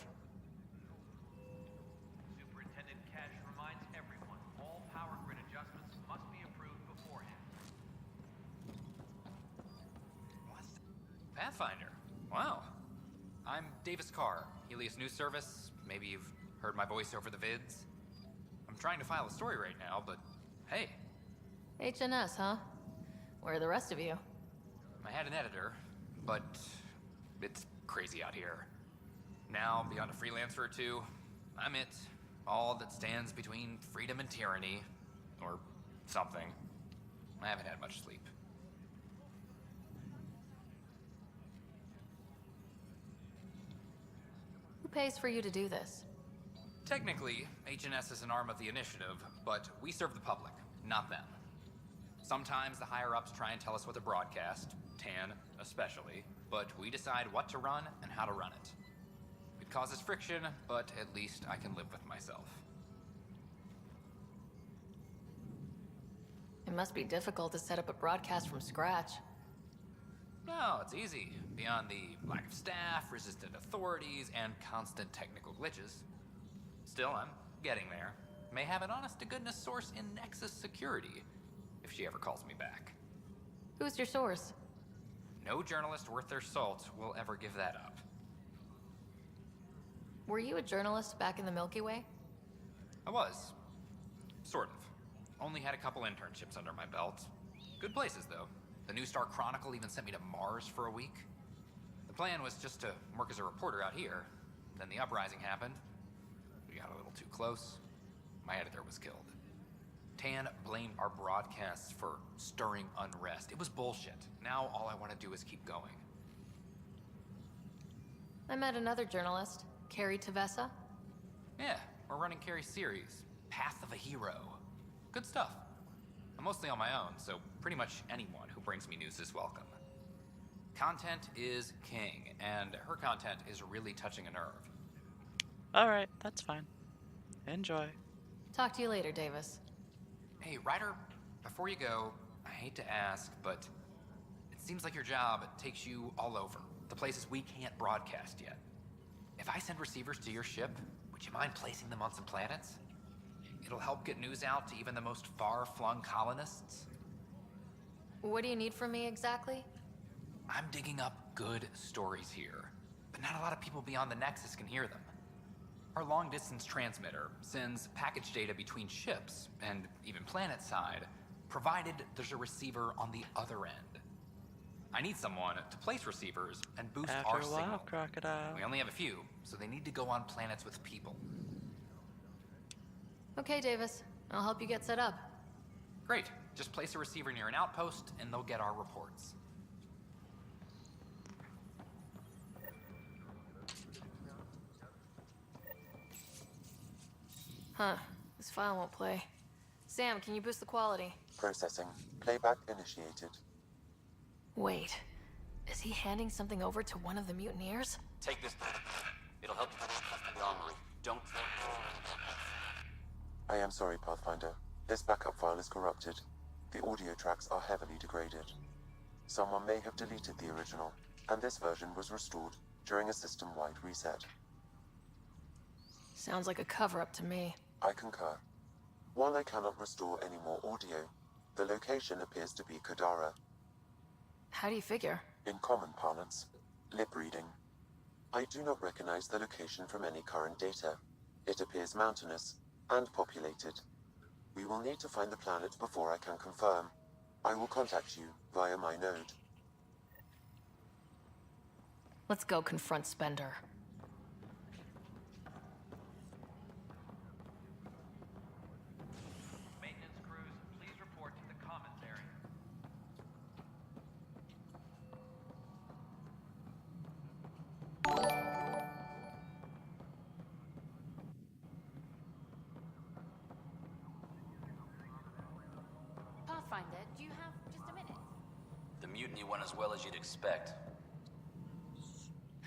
N: Superintendent Cash reminds everyone all power grid adjustments must be approved beforehand.
U: What? Pathfinder. Wow. I'm Davis Carr, Helios News Service. Maybe you've heard my voice over the vids. I'm trying to file a story right now, but hey.
L: HNS, huh? Where are the rest of you?
U: I had an editor, but it's crazy out here. Now, beyond a freelancer or two, I'm it. All that stands between freedom and tyranny. Or something. I haven't had much sleep.
L: Who pays for you to do this?
U: Technically, HNS is an arm of the Initiative, but we serve the public, not them. Sometimes the higher-ups try and tell us what to broadcast, Tan especially, but we decide what to run and how to run it. It causes friction, but at least I can live with myself.
L: It must be difficult to set up a broadcast from scratch.
U: No, it's easy. Beyond the lack of staff, resistant authorities, and constant technical glitches. Still, I'm getting there. May have an honest-to-goodness source in Nexus Security, if she ever calls me back.
L: Who's your source?
U: No journalist worth their salt will ever give that up.
L: Were you a journalist back in the Milky Way?
U: I was. Sort of. Only had a couple internships under my belt. Good places, though. The New Star Chronicle even sent me to Mars for a week. The plan was just to work as a reporter out here. Then the uprising happened. We got a little too close. My editor was killed. Tan blamed our broadcasts for stirring unrest. It was bullshit. Now all I want to do is keep going.
L: I met another journalist, Carrie Tavessa.
U: Yeah, we're running Carrie's series, Path of a Hero. Good stuff. I'm mostly on my own, so pretty much anyone who brings me news is welcome. Content is king, and her content is really touching a nerve.
C: Alright, that's fine. Enjoy.
L: Talk to you later, Davis.
U: Hey, Ryder, before you go, I hate to ask, but it seems like your job takes you all over, the places we can't broadcast yet. If I send receivers to your ship, would you mind placing them on some planets? It'll help get news out to even the most far-flung colonists.
L: What do you need from me exactly?
U: I'm digging up good stories here, but not a lot of people beyond the Nexus can hear them. Our long-distance transmitter sends package data between ships and even planet-side, provided there's a receiver on the other end. I need someone to place receivers and boost our
C: After a while,
U: signal.
C: Crocodile.
U: We only have a few, so they need to go on planets with people.
L: Okay, Davis. I'll help you get set up.
U: Great. Just place a receiver near an outpost, and they'll get our reports.
L: Huh. This file won't play. Sam, can you boost the quality?
M: Processing. Playback initiated.
L: Wait. Is he handing something over to one of the mutineers?
H: Take this. It'll help you the armory. Don't.
M: I am sorry, Pathfinder. This backup file is corrupted. The audio tracks are heavily degraded. Someone may have deleted the original, and this version was restored during a system-wide reset.
L: Sounds like a cover-up to me.
M: I concur. While I cannot restore any more audio, the location appears to be Kadara.
L: How do you figure?
M: In common parlance, lip reading. I do not recognize the location from any current data. It appears mountainous and populated. We will need to find the planet before I can confirm. I will contact you via my node.
L: Let's go confront Spender.
N: Maintenance crews, please report to the commons area.
D: Pathfinder, do you have just a minute?
H: The mutiny went as well as you'd expect.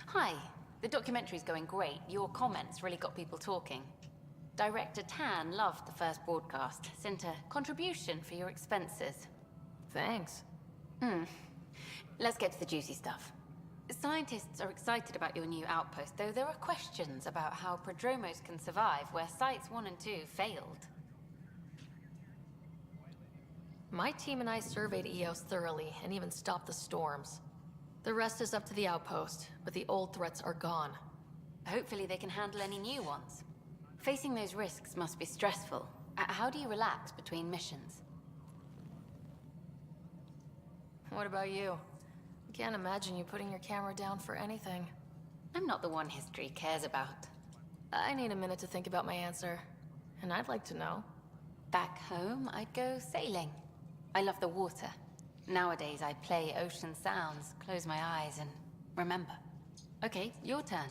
D: Hi. The documentary's going great. Your comments really got people talking. Director Tan loved the first broadcast. Sent a contribution for your expenses.
L: Thanks.
D: Let's get to the juicy stuff. Scientists are excited about your new outpost, though there are questions about how Prodromos can survive where Sites 1 and 2 failed.
L: My team and I surveyed EOS thoroughly and even stopped the storms. The rest is up to the outpost, but the old threats are gone.
D: Hopefully they can handle any new ones. Facing those risks must be stressful. How do you relax between missions?
L: What about you? I can't imagine you putting your camera down for anything.
D: I'm not the one history cares about.
L: I need a minute to think about my answer, and I'd like to know.
D: Back home, I'd go sailing. I love the water. Nowadays, I play ocean sounds, close my eyes, and remember. Okay, your turn.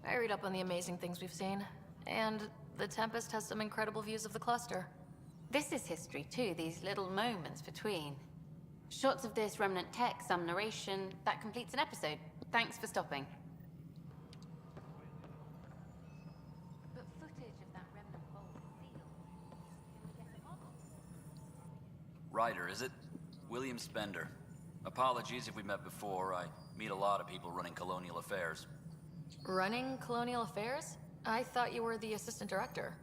L: I read up on the amazing things we've seen, and the Tempest has some incredible views of the cluster.
D: This is history too, these little moments between. Shots of this remnant tech, some narration, that completes an episode. Thanks for stopping. But footage of that remnant bolt sealed. Can we get a model?
H: Ryder, is it? William Spender. Apologies if we met before. I meet a lot of people running colonial affairs.
L: Running Colonial Affairs? I thought you were the assistant director.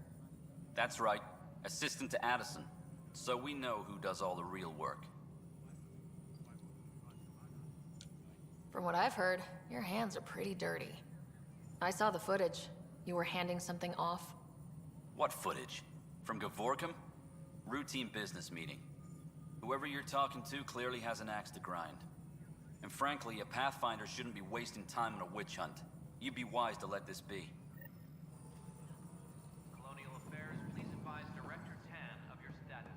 H: That's right. Assistant to Addison. So we know who does all the real work.
L: From what I've heard, your hands are pretty dirty. I saw the footage. You were handing something off.
H: What footage? From Gavorkum? Routine business meeting. Whoever you're talking to clearly has an axe to grind. And frankly, a Pathfinder shouldn't be wasting time on a witch hunt. You'd be wise to let this be.
N: Colonial Affairs, please advise Director Tan of your status.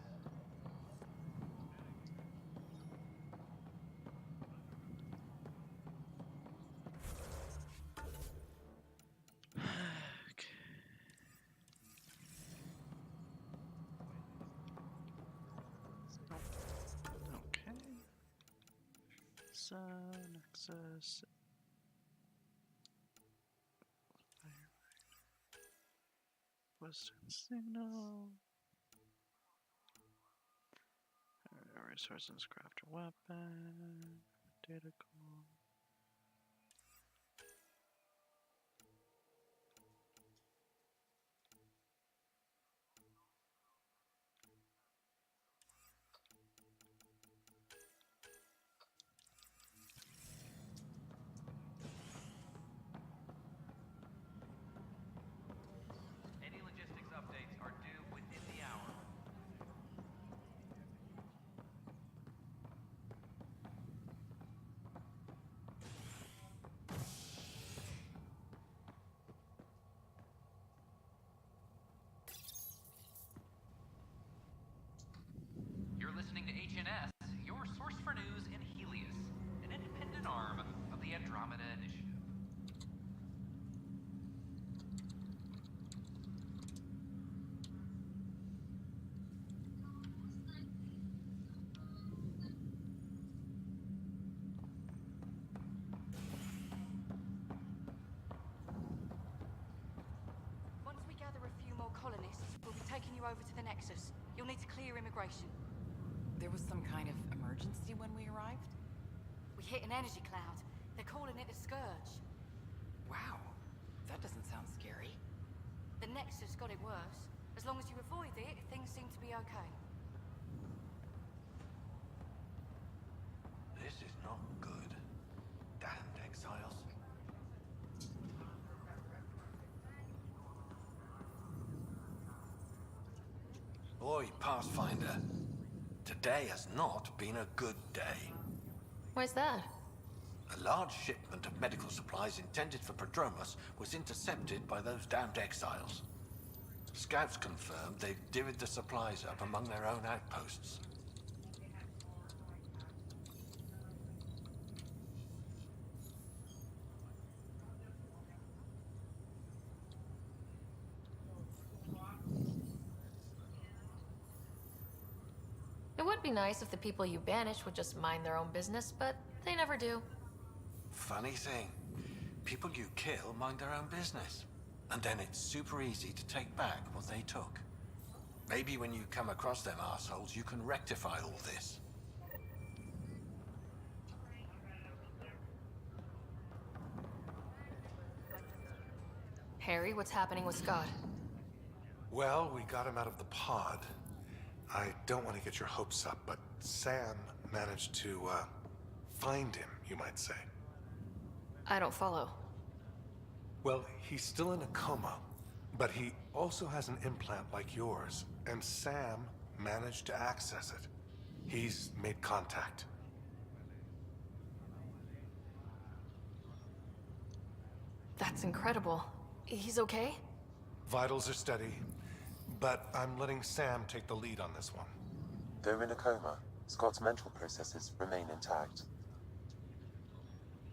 C: Okay. So, Nexus. Western signal. Resources, craft a weapon. Data call.
N: Any logistics updates are due within the hour. You're listening to HNS, your source for news in Helios, an independent arm of the Andromeda Initiative.
I: Once we gather a few more colonists, we'll be taking you over to the Nexus. You'll need to clear immigration.
B: There was some kind of emergency when we arrived?
I: We hit an energy cloud. They're calling it the Scourge.
B: Wow, that doesn't sound scary.
I: The Nexus got it worse. As long as you avoid it, things seem to be okay.
O: This is not good. Damned exiles. Oi, Pathfinder. Today has not been a good day.
L: Why's that?
O: A large shipment of medical supplies intended for Prodromos was intercepted by those damned exiles. Scouts confirmed they'd divvied the supplies up among their own outposts.
L: It would be nice if the people you banish would just mind their own business, but they never do.
O: Funny thing, people you kill mind their own business. And then it's super easy to take back what they took. Maybe when you come across them assholes, you can rectify all this.
L: Harry, what's happening with Scott?
V: Well, we got him out of the pod. I don't want to get your hopes up, but Sam managed to, find him, you might say.
L: I don't follow.
V: Well, he's still in a coma, but he also has an implant like yours, and Sam managed to access it. He's made contact.
L: That's incredible. He's okay?
V: Vitals are steady, but I'm letting Sam take the lead on this one.
M: Though in a coma, Scott's mental processes remain intact.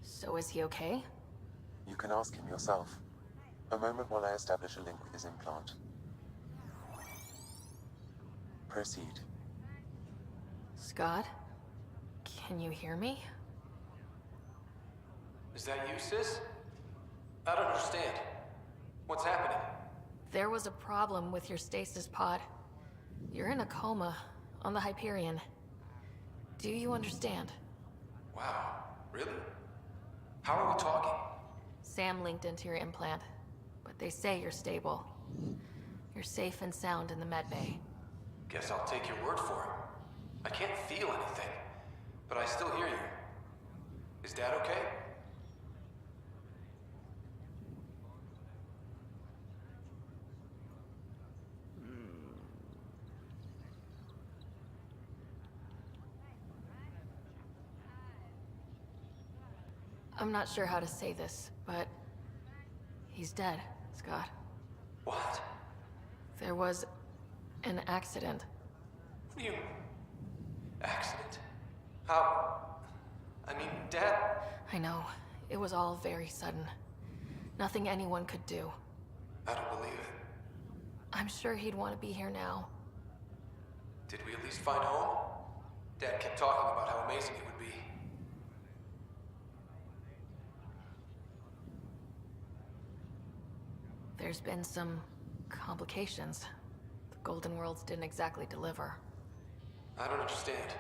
L: So is he okay?
M: You can ask him yourself. A moment while I establish a link with his implant. Proceed.
L: Scott? Can you hear me?
O: Is that you, sis? I don't understand. What's happening?
L: There was a problem with your stasis pod. You're in a coma on the Hyperion. Do you understand?
O: Wow, really? How are we talking?
L: Sam linked into your implant, but they say you're stable. You're safe and sound in the medbay.
O: Guess I'll take your word for it. I can't feel anything, but I still hear you. Is Dad okay?
L: I'm not sure how to say this, but he's dead, Scott.
O: What?
L: There was an accident.
O: What do you... accident? How... I mean, Dad...
L: I know. It was all very sudden. Nothing anyone could do.
O: I don't believe it.
L: I'm sure he'd want to be here now.
O: Did we at least find home? Dad kept talking about how amazing it would be.
L: There's been some complications. The Golden Worlds didn't exactly deliver.
O: I don't understand.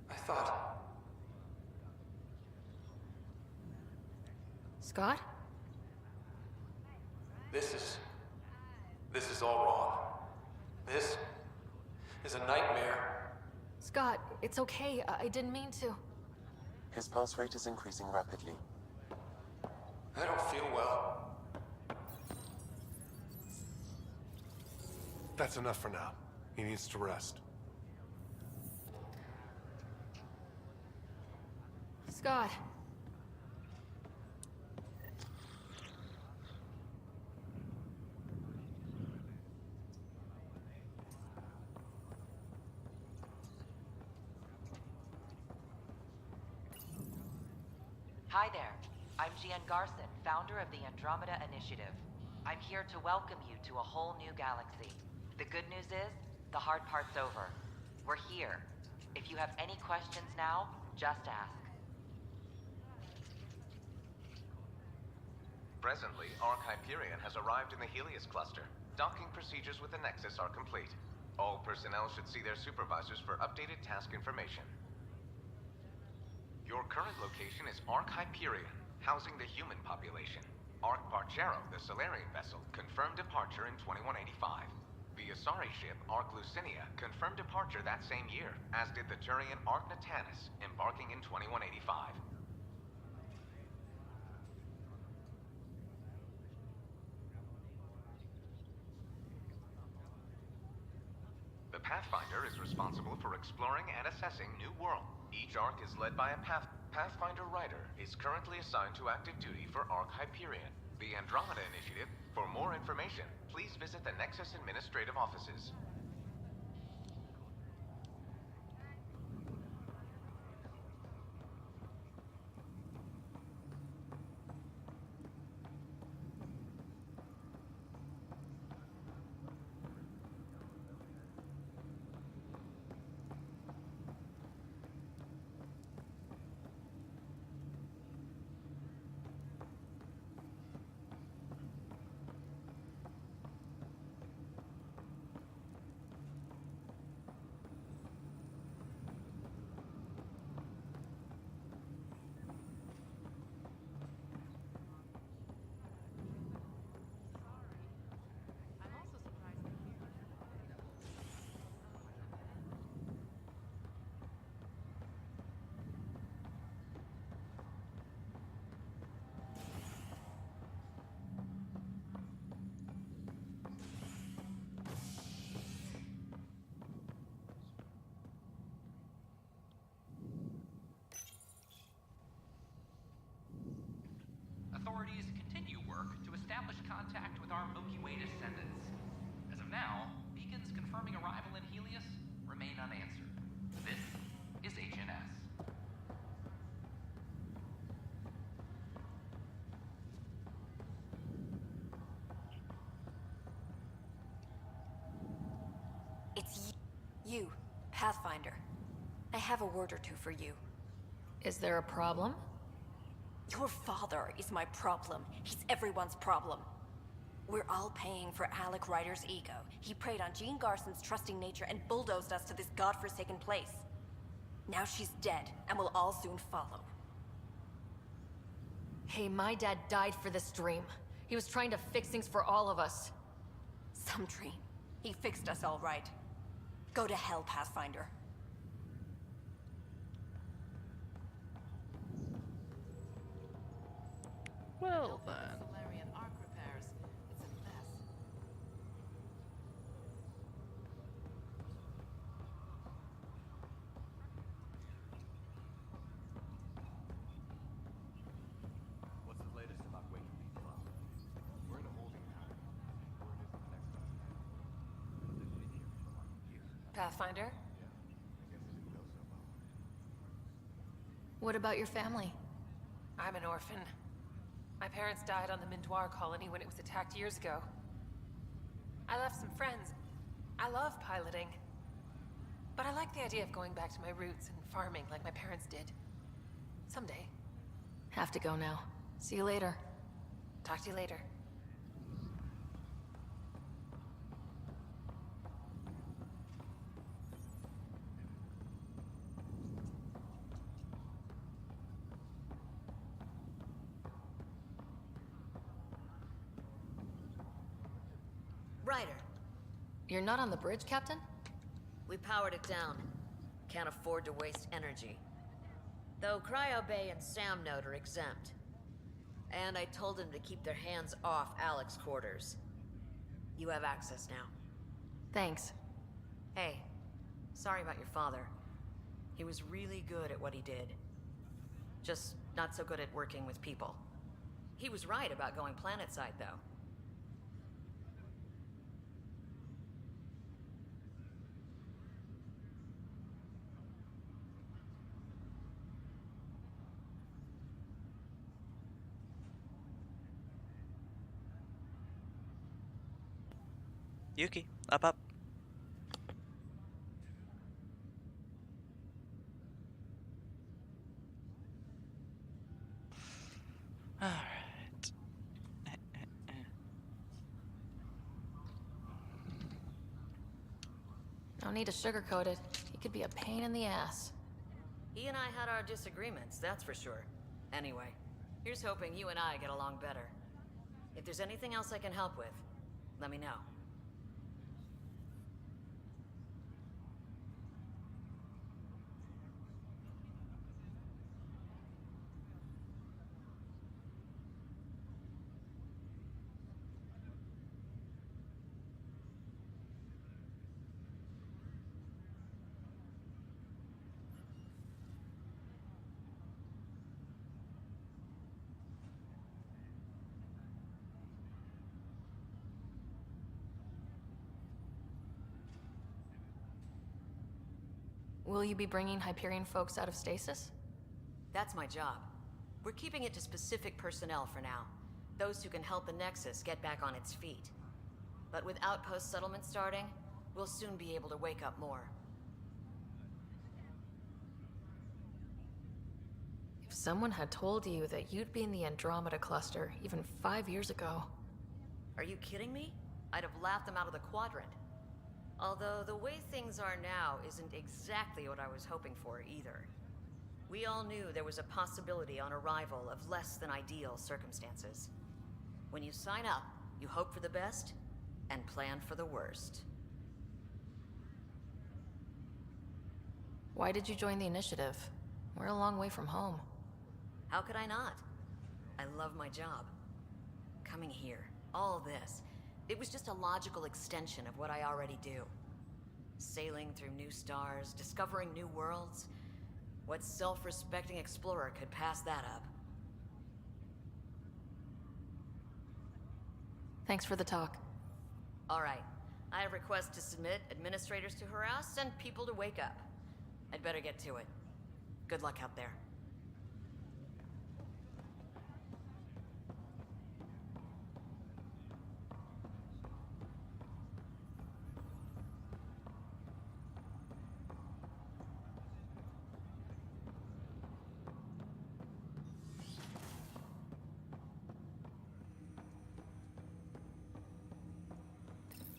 O: I thought...
L: Scott?
O: This is all wrong. This is a nightmare.
L: Scott, it's okay. I didn't mean to.
M: His pulse rate is increasing rapidly.
O: I don't feel well.
V: That's enough for now. He needs to rest.
L: Scott.
Q: Hi there. I'm Gian Garson, founder of the Andromeda Initiative. I'm here to welcome you to a whole new galaxy. The good news is, the hard part's over. We're here. If you have any questions now, just ask.
R: Presently, Ark Hyperion has arrived in the Helios cluster. Docking procedures with the Nexus are complete. All personnel should see their supervisors for updated task information. Your current location is Ark Hyperion, housing the human population. Ark Barchero, the Solarian vessel, confirmed departure in 2185. The Asari ship, Ark Lucinia, confirmed departure that same year, as did the Turian Ark Natanus, embarking in 2185. The Pathfinder is responsible for exploring and assessing new worlds. Each Ark is led by a Pathfinder Rider is currently assigned to active duty for Ark Hyperion. The Andromeda Initiative. For more information, please visit the Nexus Administrative Offices.
N: Authorities continue work to establish contact with our Milky Way descendants. As of now, beacons confirming arrival in Helios remain unanswered. This is HNS.
P: It's you, Pathfinder. I have a word or two for you.
L: Is there a problem?
P: Your father is my problem. He's everyone's problem. We're all paying for Alec Ryder's ego. He preyed on Jean Garson's trusting nature and bulldozed us to this godforsaken place. Now she's dead, and we'll all soon follow.
L: Hey, my dad died for this dream. He was trying to fix things for all of us.
P: Some dream. He fixed us all right. Go to hell, Pathfinder.
C: Well then.
B: Solarian arc repairs. It's a mess.
G: What's the latest about waking people up? We're in a holding pattern. Word is the next one. They've been here for like years.
L: Pathfinder?
G: I guess it didn't go so well.
L: What about your family?
B: I'm an orphan. My parents died on the Mindoir colony when it was attacked years ago. I left some friends. I love piloting. But I like the idea of going back to my roots and farming like my parents did. Someday.
L: Have to go now. See you later.
B: Talk to you later.
E: Ryder.
L: You're not on the bridge, Captain?
E: We powered it down. Can't afford to waste energy. Though Cryo Bay and Sam Node are exempt. And I told them to keep their hands off Alec's quarters. You have access now.
L: Thanks.
E: Hey, sorry about your father. He was really good at what he did. Just not so good at working with people. He was right about going planetside, though.
C: Yuki, up. Alright.
L: No need to sugarcoat it. He could be a pain in the ass.
E: He and I had our disagreements, that's for sure. Anyway, here's hoping you and I get along better. If there's anything else I can help with, let me know.
L: Will you be bringing Hyperion folks out of stasis?
E: That's my job. We're keeping it to specific personnel for now. Those who can help the Nexus get back on its feet. But with outpost settlement starting, we'll soon be able to wake up more.
L: If someone had told you that you'd be in the Andromeda Cluster even 5 years ago...
E: Are you kidding me? I'd have laughed them out of the Quadrant. Although the way things are now isn't exactly what I was hoping for either. We all knew there was a possibility on arrival of less than ideal circumstances. When you sign up, you hope for the best and plan for the worst.
L: Why did you join the Initiative? We're a long way from home.
E: How could I not? I love my job. Coming here, all this, it was just a logical extension of what I already do. Sailing through new stars, discovering new worlds. What self-respecting explorer could pass that up?
L: Thanks for the talk.
E: All right. I have requests to submit, administrators to harass, and people to wake up. I'd better get to it. Good luck out there.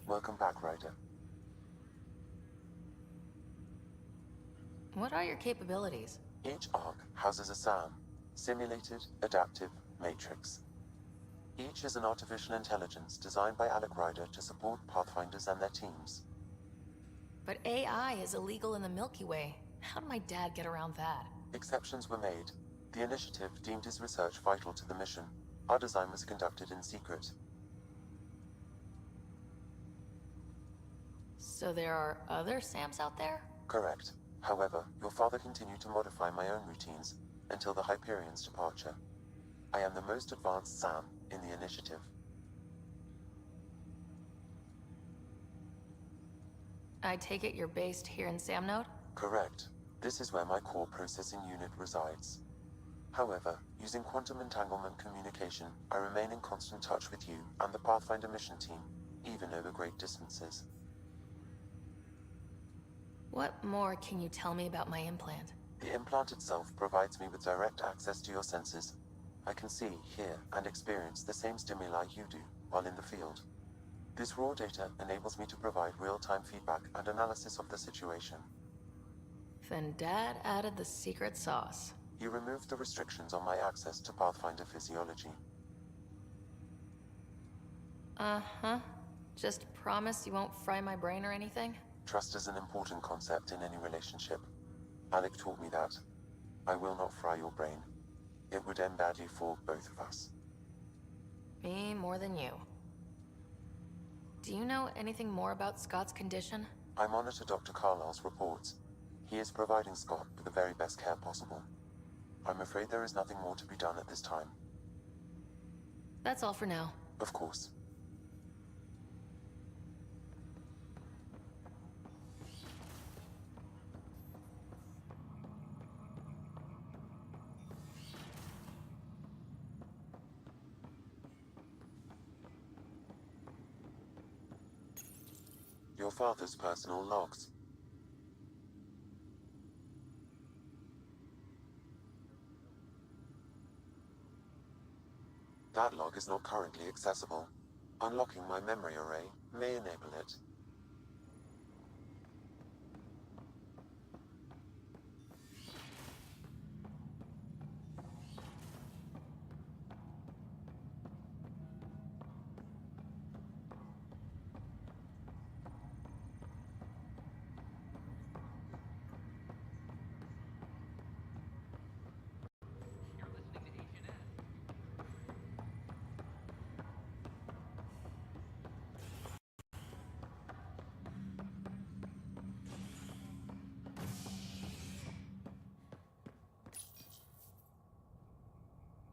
M: Welcome back, Ryder.
L: What are your capabilities?
M: Each ARC houses a SAM, Simulated Adaptive Matrix. Each is an artificial intelligence designed by Alec Ryder to support Pathfinders and their teams.
L: But AI is illegal in the Milky Way. How did my dad get around that?
M: Exceptions were made. The Initiative deemed his research vital to the mission. Our design was conducted in secret.
L: So there are other SAMs out there?
M: Correct. However, your father continued to modify my own routines until the Hyperion's departure. I am the most advanced SAM in the Initiative.
L: I take it you're based here in Sam Node?
M: Correct. This is where my core processing unit resides. However, using quantum entanglement communication, I remain in constant touch with you and the Pathfinder mission team, even over great distances.
L: What more can you tell me about my implant?
M: The implant itself provides me with direct access to your senses. I can see, hear, and experience the same stimuli you do while in the field. This raw data enables me to provide real-time feedback and analysis of the situation.
L: Then Dad added the secret sauce.
M: He removed the restrictions on my access to Pathfinder physiology.
L: Uh-huh. Just promise you won't fry my brain or anything?
M: Trust is an important concept in any relationship. Alec taught me that. I will not fry your brain. It would end badly for both of us.
L: Me more than you. Do you know anything more about Scott's condition?
M: I monitor Dr. Carlisle's reports. He is providing Scott with the very best care possible. I'm afraid there is nothing more to be done at this time.
L: That's all for now.
M: Of course. Your father's personal logs. That log is not currently accessible. Unlocking my memory array may enable it.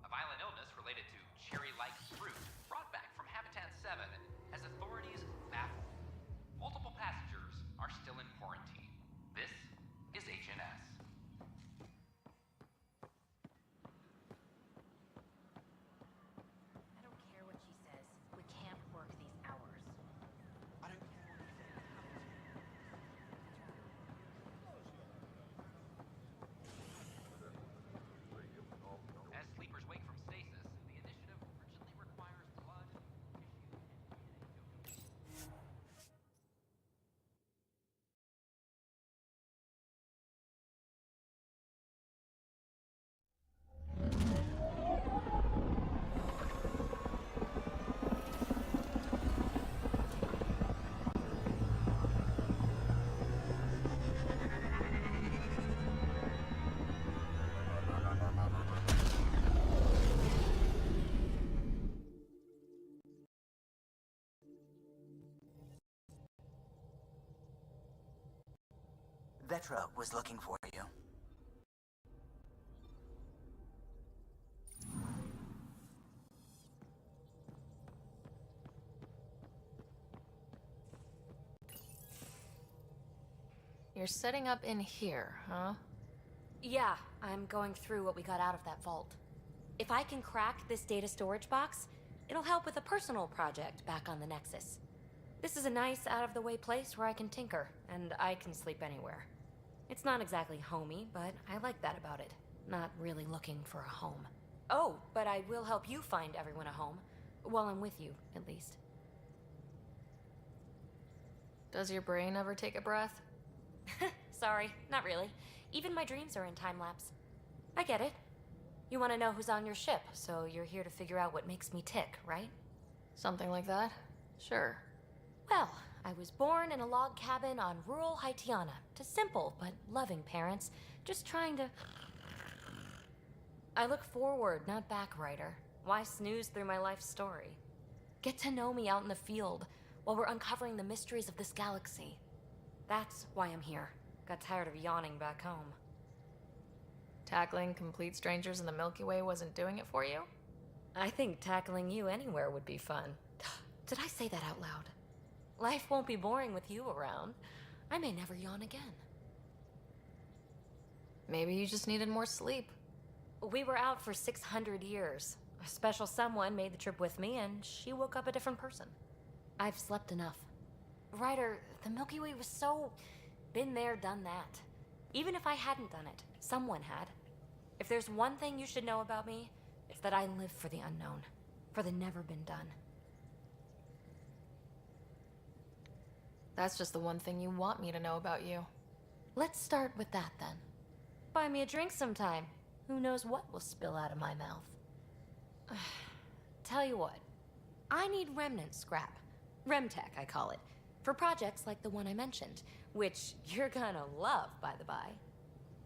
N: A violent illness related to cherry-like fruit brought back from Habitat 7 has authorities baffled. Multiple passengers are still in quarantine. This is HNS.
D: I don't care what she says. We can't work these hours.
G: I don't care what you say.
N: As sleepers wake from stasis, the initiative urgently requires blood, tissue, and DNA.
F: Vetra was looking for you.
L: You're setting up in here, huh?
J: Yeah, I'm going through what we got out of that vault. If I can crack this data storage box, it'll help with a personal project back on the Nexus. This is a nice, out-of-the-way place where I can tinker, and I can sleep anywhere. It's not exactly homey, but I like that about it. Not really looking for a home. Oh, but I will help you find everyone a home. While I'm with you, at least.
L: Does your brain ever take a breath?
J: Sorry, not really. Even my dreams are in time-lapse. I get it. You want to know who's on your ship, so you're here to figure out what makes me tick, right?
L: Something like that? Sure.
J: Well, I was born in a log cabin on rural Haitiana to simple but loving parents, just trying to... I look forward, not back, Ryder. Why snooze through my life story? Get to know me out in the field while we're uncovering the mysteries of this galaxy. That's why I'm here. Got tired of yawning back home.
L: Tackling complete strangers in the Milky Way wasn't doing it for you?
J: I think tackling you anywhere would be fun. Did I say that out loud? Life won't be boring with you around. I may never yawn again.
L: Maybe you just needed more sleep.
J: We were out for 600 years. A special someone made the trip with me, and she woke up a different person. I've slept enough. Ryder, the Milky Way was so... been there, done that. Even if I hadn't done it, someone had. If there's one thing you should know about me, it's that I live for the unknown. For the never been done.
L: That's just the one thing you want me to know about you.
J: Let's start with that, then. Buy me a drink sometime. Who knows what will spill out of my mouth. Tell you what. I need remnant scrap. Remtech, I call it. For projects like the one I mentioned, which you're gonna love, by the by.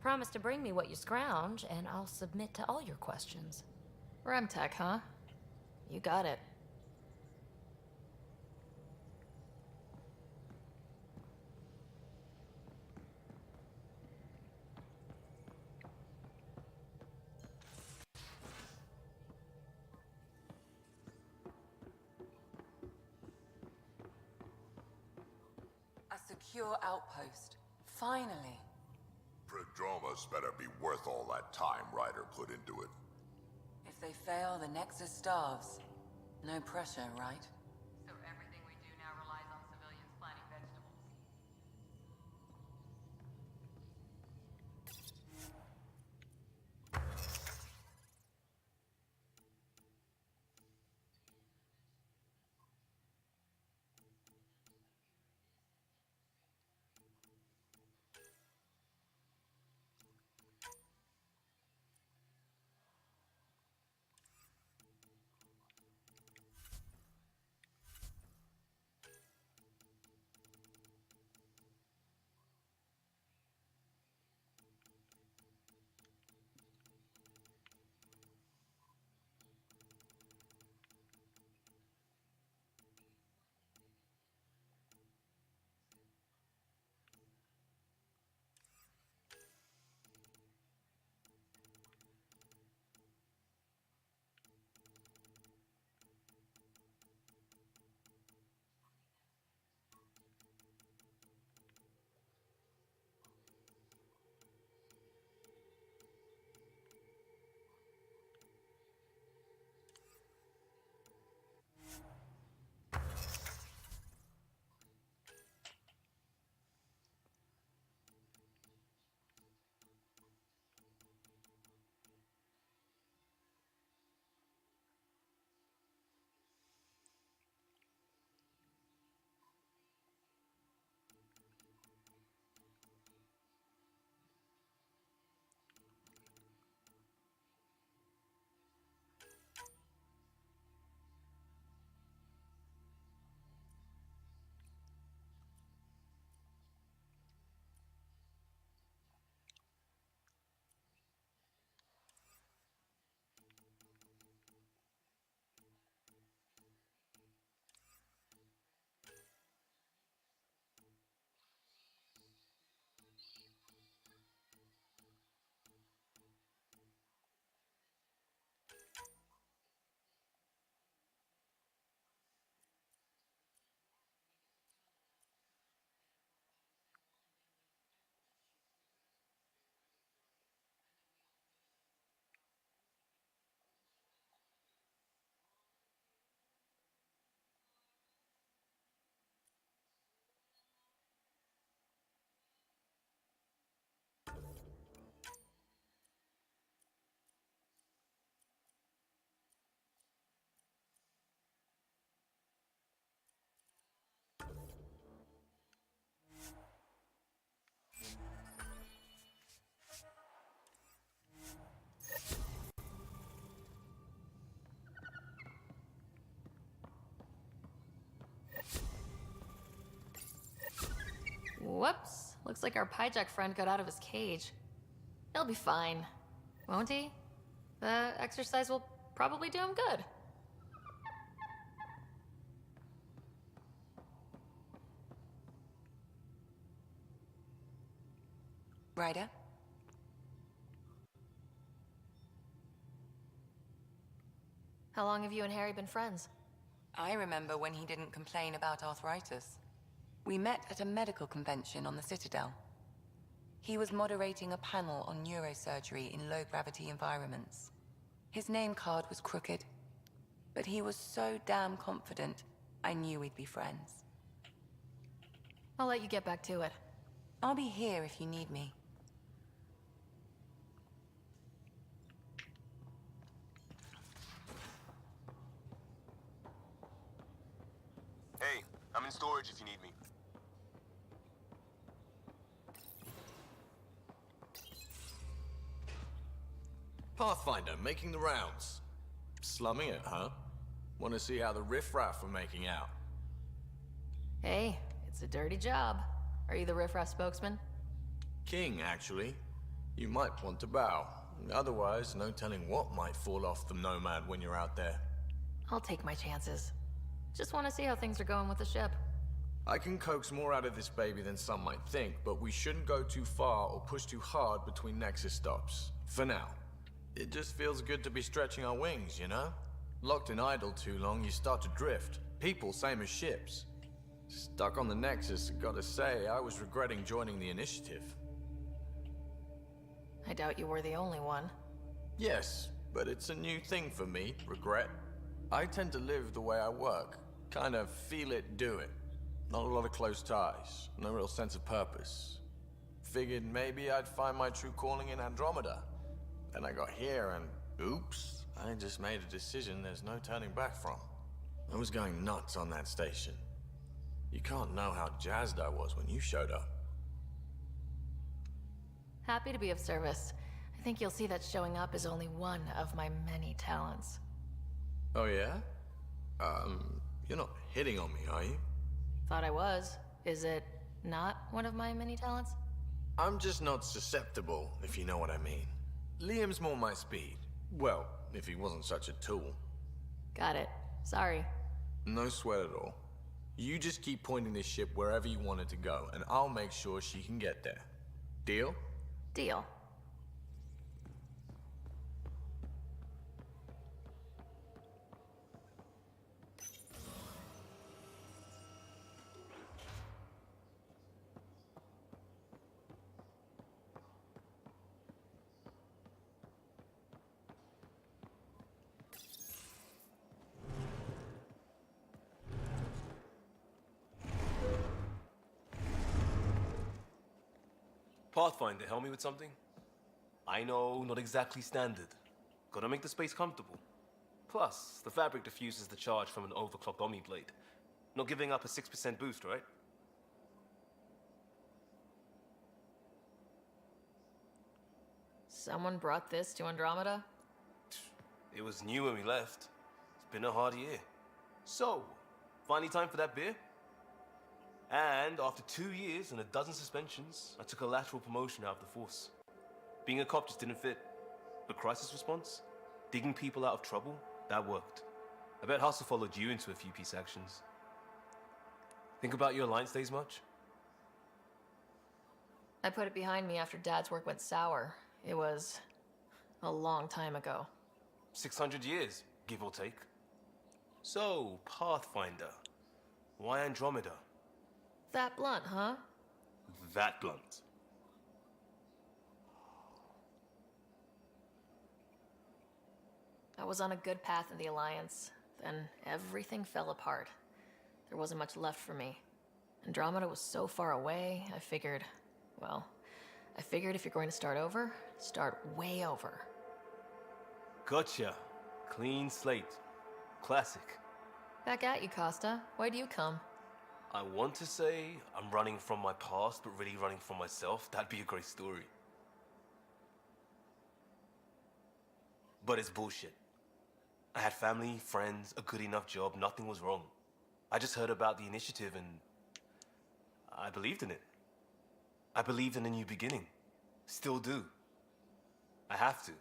J: Promise to bring me what you scrounge, and I'll submit to all your questions.
L: Remtech, huh? You got it.
B: A secure outpost. Finally.
S: Prodromus better be worth all that time Ryder put into it.
B: If they fail, the Nexus starves. No pressure, right?
I: So everything we do now relies on civilians planting vegetables.
L: Whoops. Looks like our Pyjack friend got out of his cage. He'll be fine, won't he? The exercise will probably do him good.
B: Ryder?
L: How long have you and Harry been friends?
B: I remember when he didn't complain about arthritis. We met at a medical convention on the Citadel. He was moderating a panel on neurosurgery in low-gravity environments. His name card was crooked, but he was so damn confident, I knew we'd be friends.
L: I'll let you get back to it.
B: I'll be here if you need me.
A: Hey, I'm in storage if you need me.
F: Pathfinder, making the rounds. Slumming it, huh? Want to see how the riffraff are making out?
L: Hey, it's a dirty job. Are you the riffraff spokesman?
F: King, actually. You might want to bow. Otherwise, no telling what might fall off the Nomad when you're out there.
L: I'll take my chances. Just want to see how things are going with the ship.
F: I can coax more out of this baby than some might think, but we shouldn't go too far or push too hard between Nexus stops. For now. It just feels good to be stretching our wings, you know? Locked in idle too long, you start to drift. People, same as ships. Stuck on the Nexus, gotta say, I was regretting joining the Initiative.
L: I doubt you were the only one.
F: Yes, but it's a new thing for me, regret. I tend to live the way I work. Kind of feel it, do it. Not a lot of close ties, no real sense of purpose. Figured maybe I'd find my true calling in Andromeda. Then I got here and, oops, I just made a decision there's no turning back from. I was going nuts on that station. You can't know how jazzed I was when you showed up.
L: Happy to be of service. I think you'll see that showing up is only one of my many talents.
F: Oh yeah? You're not hitting on me, are you?
L: Thought I was. Is it not one of my many talents?
F: I'm just not susceptible, if you know what I mean. Liam's more my speed. Well, if he wasn't such a tool.
L: Got it. Sorry.
F: No sweat at all. You just keep pointing this ship wherever you want it to go, and I'll make sure she can get there. Deal?
L: Deal.
K: Pathfinder, help me with something? I know, not exactly standard. Gotta make the space comfortable. Plus, the fabric diffuses the charge from an overclocked Omni blade. Not giving up a 6% boost, right?
L: Someone brought this to Andromeda?
K: It was new when we left. It's been a hard year. So, finally time for that beer? And after 2 years and a dozen suspensions, I took a lateral promotion out of the force. Being a cop just didn't fit. But crisis response? Digging people out of trouble? That worked. I bet Hustle followed you into a few peace actions. Think about your Alliance days much?
L: I put it behind me after Dad's work went sour. It was a long time ago.
K: 600 years, give or take. So, Pathfinder. Why Andromeda?
L: That blunt, huh?
K: That blunt.
L: I was on a good path in the Alliance. Then everything fell apart. There wasn't much left for me. Andromeda was so far away, I figured if you're going to start over, start way over.
K: Gotcha. Clean slate. Classic.
L: Back at you, Costa. Why do you come?
K: I want to say I'm running from my past, but really running from myself. That'd be a great story. But it's bullshit. I had family, friends, a good enough job, nothing was wrong. I just heard about the initiative and I believed in it. I believed in a new beginning. Still do. I have to.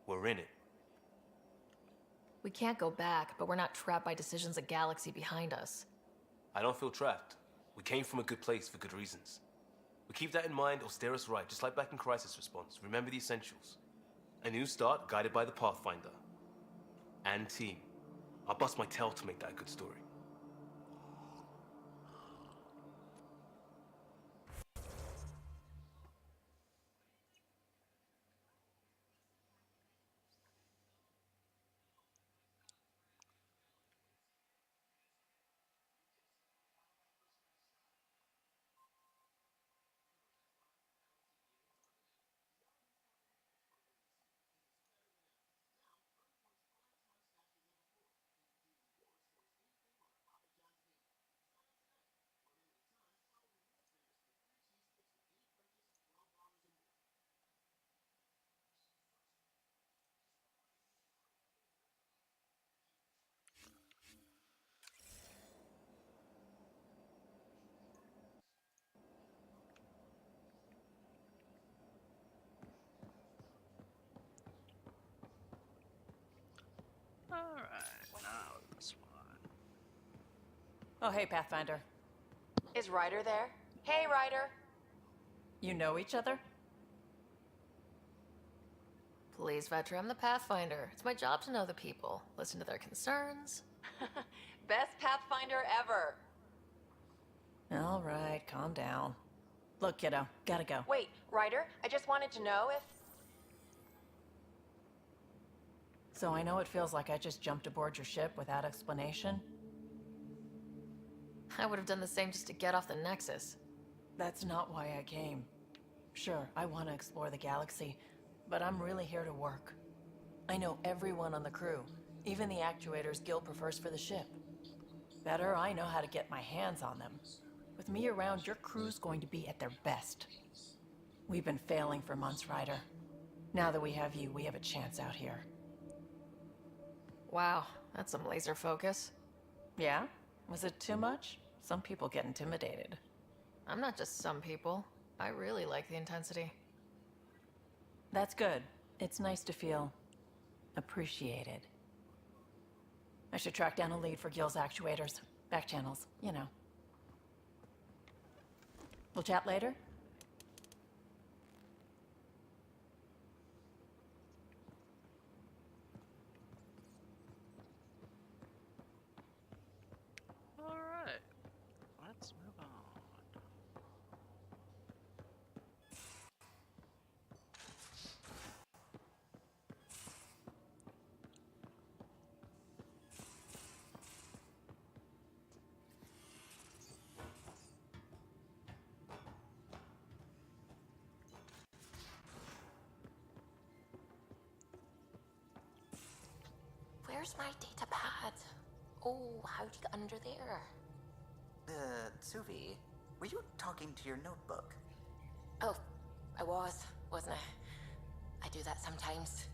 K: We're in it.
L: We can't go back, but we're not trapped by decisions a galaxy behind us.
K: I don't feel trapped. We came from a good place for good reasons. We keep that in mind or steer us right, just like back in Crisis Response. Remember the essentials. A new start guided by the Pathfinder. And team. I'll bust my tail to make that a good story.
C: Alright, now this one.
L: Oh, hey, Pathfinder.
B: Is Ryder there? Hey, Ryder.
L: You know each other? Please, Vetra, I'm the Pathfinder. It's my job to know the people, listen to their concerns.
B: Best Pathfinder ever.
L: All right, calm down. Look, kiddo, gotta go.
B: Wait, Ryder, I just wanted to know if...
L: So I know it feels like I just jumped aboard your ship without explanation. I would have done the same just to get off the Nexus. That's not why I came. Sure, I want to explore the galaxy, but I'm really here to work. I know everyone on the crew, even the actuators Gil prefers for the ship. Better, I know how to get my hands on them. With me around, your crew's going to be at their best. We've been failing for months, Ryder. Now that we have you, we have a chance out here. Wow, that's some laser focus. Yeah? Was it too much? Some people get intimidated. I'm not just some people. I really like the intensity. That's good. It's nice to feel appreciated. I should track down a lead for Gil's actuators. Back channels, you know. We'll chat later?
C: Alright, let's move on.
J: Where's my data pad? Oh, how'd you get under there?
T: Suvi, were you talking to your notebook?
J: Oh, I wasn't I? I do that sometimes.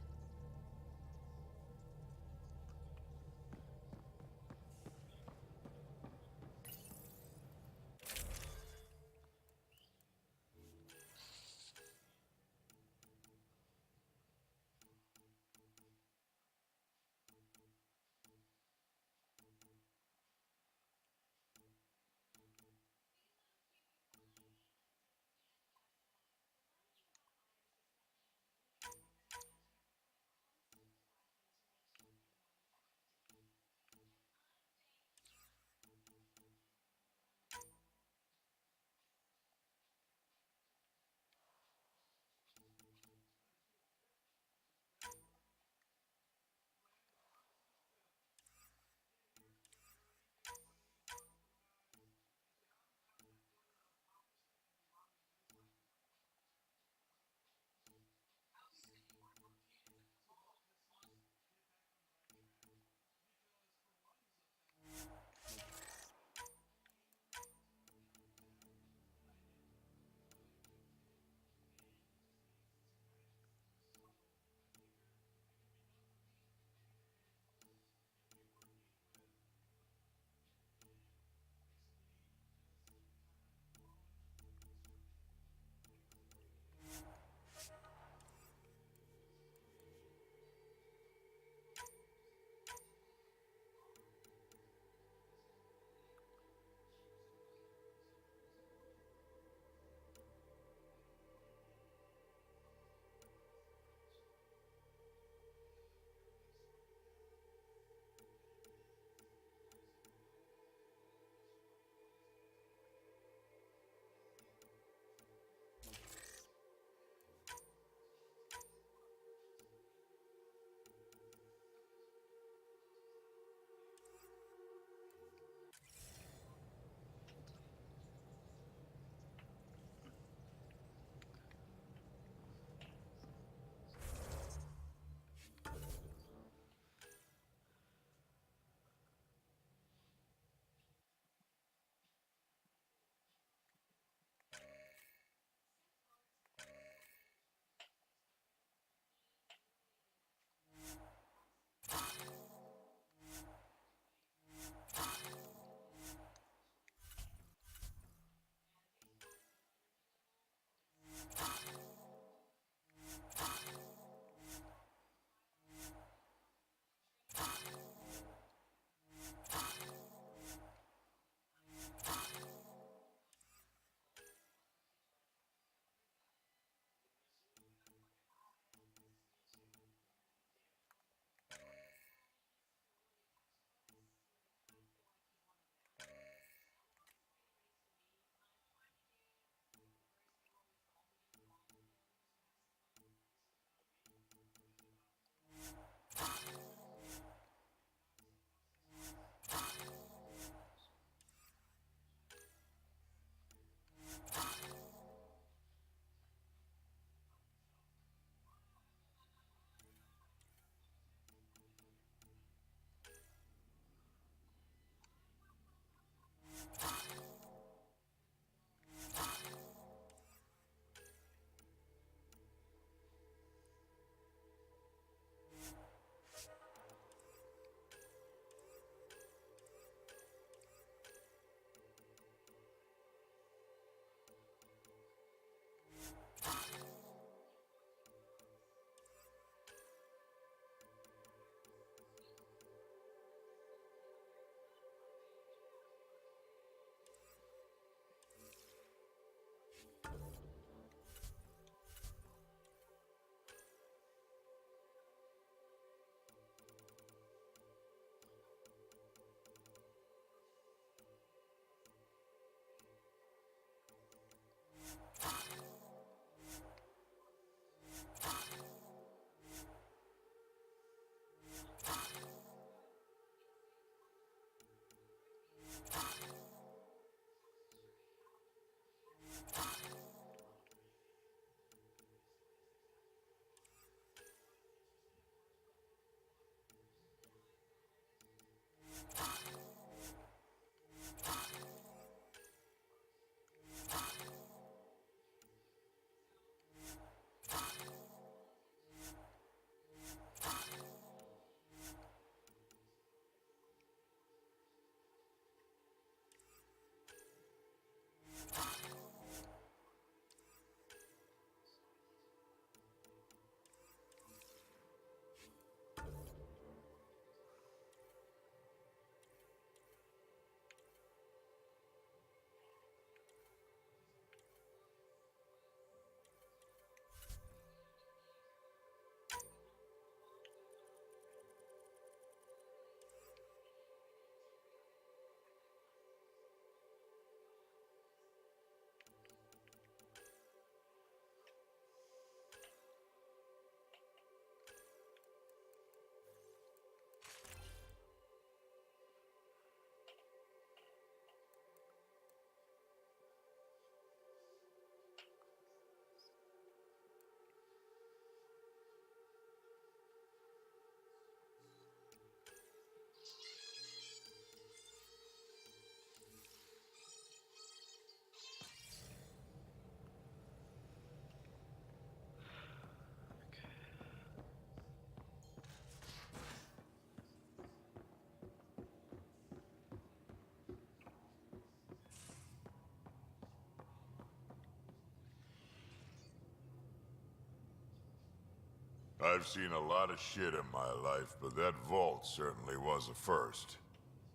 S: I've seen a lot of shit in my life, but that vault certainly was a first.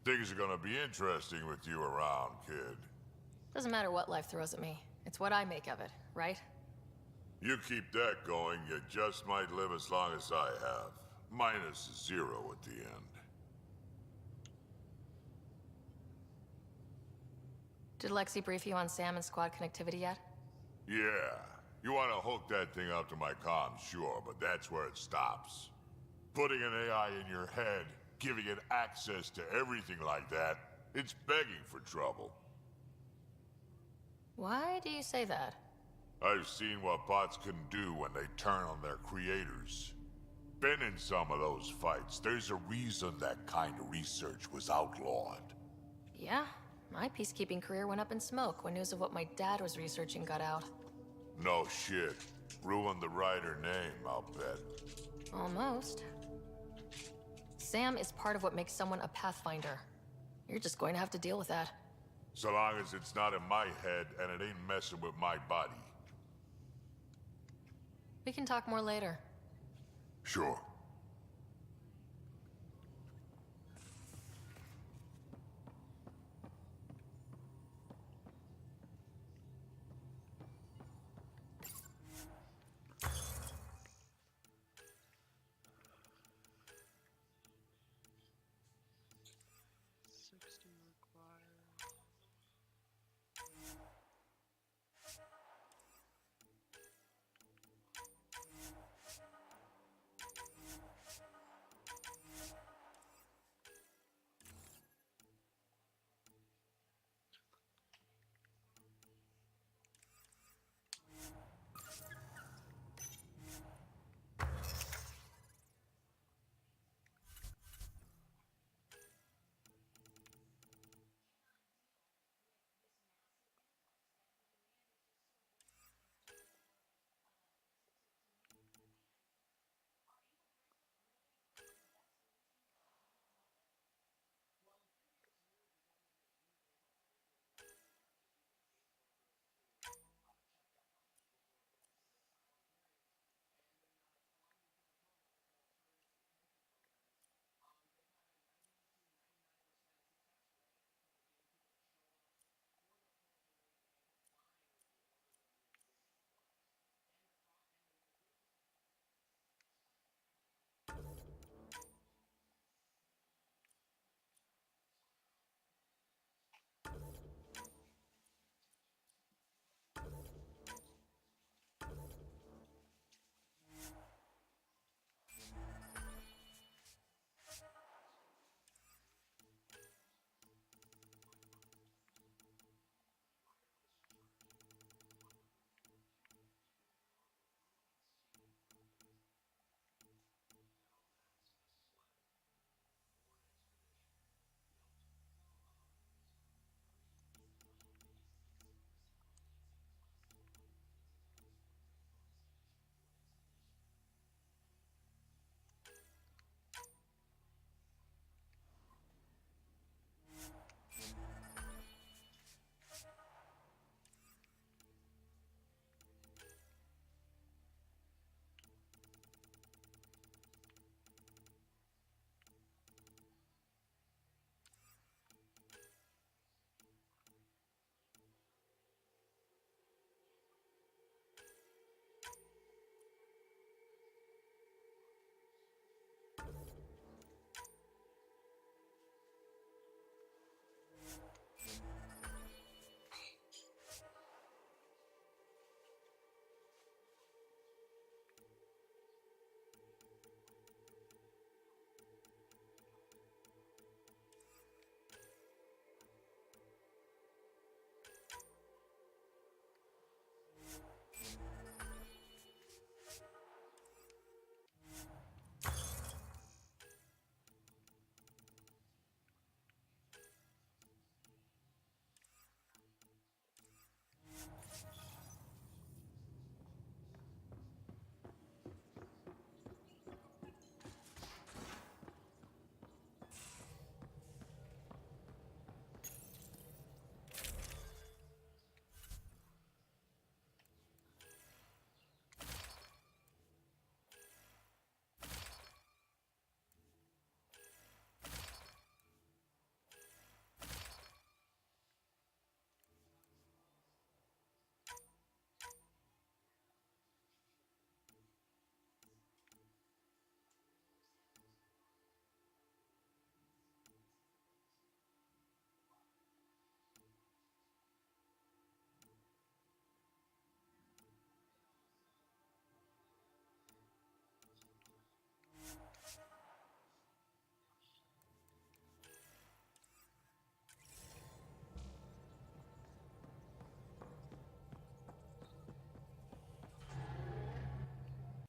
S: Things are gonna be interesting with you around, kid.
L: Doesn't matter what life throws at me. It's what I make of it, right?
S: You keep that going, you just might live as long as I have. Minus 0 at the end.
L: Did Lexi brief you on Sam and squad connectivity yet?
S: Yeah. You want to hook that thing up to my comms, sure, but that's where it stops. Putting an AI in your head, giving it access to everything like that, it's begging for trouble.
L: Why do you say that?
S: I've seen what bots can do when they turn on their creators. Been in some of those fights. There's a reason that kind of research was outlawed.
L: Yeah, my peacekeeping career went up in smoke when news of what my dad was researching got out.
S: No shit. Ruined the writer name, I'll bet.
L: Almost. Sam is part of what makes someone a Pathfinder. You're just going to have to deal with that.
S: So long as it's not in my head and it ain't messing with my body.
L: We can talk more later.
S: Sure.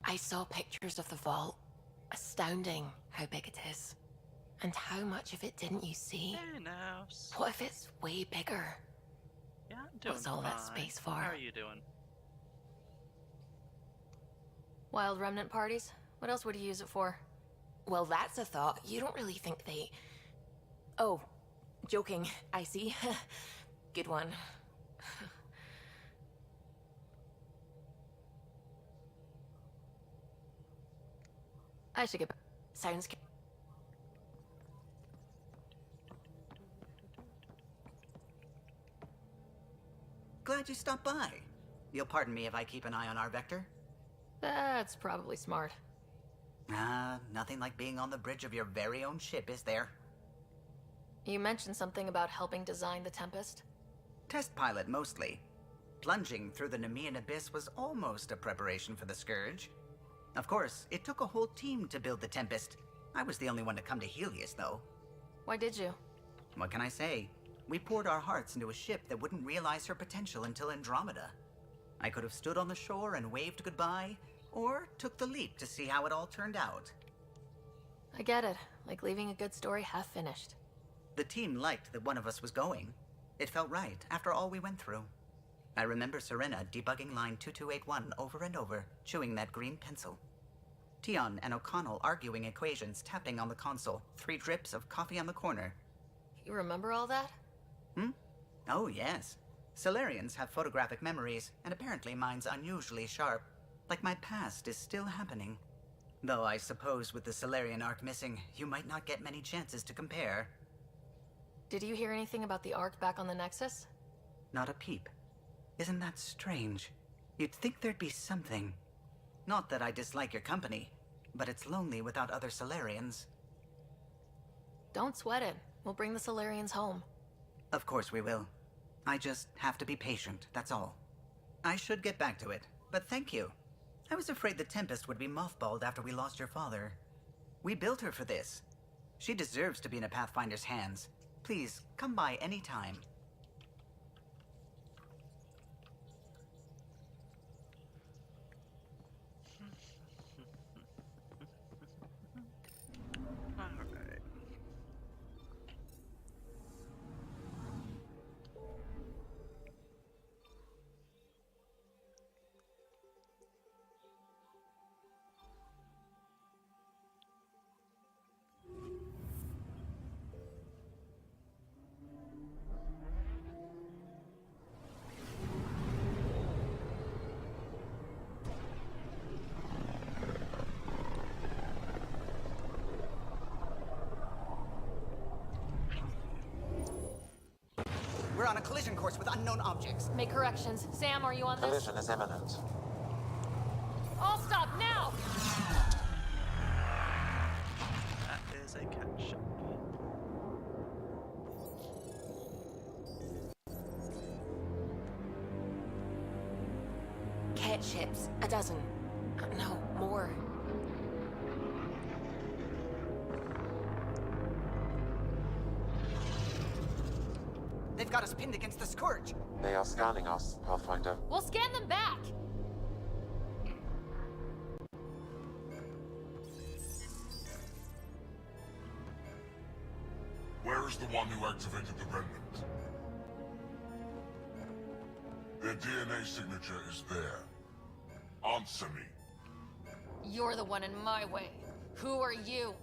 D: I saw pictures of the vault. Astounding how big it is. And how much of it didn't you see?
C: Hey, now.
D: What if it's way bigger?
C: Yeah, I'm doing
D: What's all that
C: fine.
D: space for?
C: How are you doing?
L: Wild remnant parties? What else would you use it for?
D: Well, that's a thought. You don't really think they... Oh, joking. I see. Good one.
L: I should get...
D: Sounds good.
T: Glad you stopped by. You'll pardon me if I keep an eye on our vector?
L: That's probably smart.
T: Nothing like being on the bridge of your very own ship, is there?
L: You mentioned something about helping design the Tempest?
T: Test pilot, mostly. Plunging through the Nemean abyss was almost a preparation for the Scourge. Of course, it took a whole team to build the Tempest. I was the only one to come to Helios, though.
L: Why did you?
T: What can I say? We poured our hearts into a ship that wouldn't realize her potential until Andromeda. I could have stood on the shore and waved goodbye, or took the leap to see how it all turned out.
L: I get it. Like leaving a good story half-finished.
T: The team liked that one of us was going. It felt right, after all we went through. I remember Serena debugging line 2281 over and over, chewing that green pencil. Tion and O'Connell arguing equations, tapping on the console, 3 drips of coffee on the corner.
L: You remember all that?
T: Oh, yes. Solarians have photographic memories, and apparently mine's unusually sharp. Like my past is still happening. Though I suppose with the Solarian arc missing, you might not get many chances to compare.
L: Did you hear anything about the Ark back on the Nexus?
T: Not a peep. Isn't that strange? You'd think there'd be something. Not that I dislike your company, but it's lonely without other Solarians.
L: Don't sweat it. We'll bring the Solarians home.
T: Of course we will. I just have to be patient, that's all. I should get back to it, but thank you. I was afraid the Tempest would be mothballed after we lost your father. We built her for this. She deserves to be in a Pathfinder's hands. Please, come by any time.
C: Alright.
T: We're on a collision course with unknown objects.
L: Make corrections. Sam, are you on this?
M: Collision is imminent.
L: All stop now!
C: That is a catch.
D: Cat ships. A dozen. No, more.
T: They've got us pinned against the Scourge.
M: They are scanning us, Pathfinder.
L: We'll scan them back!
S: Where is the one who activated the remnant? Their DNA signature is there. Answer me.
L: You're the one in my way. Who are you?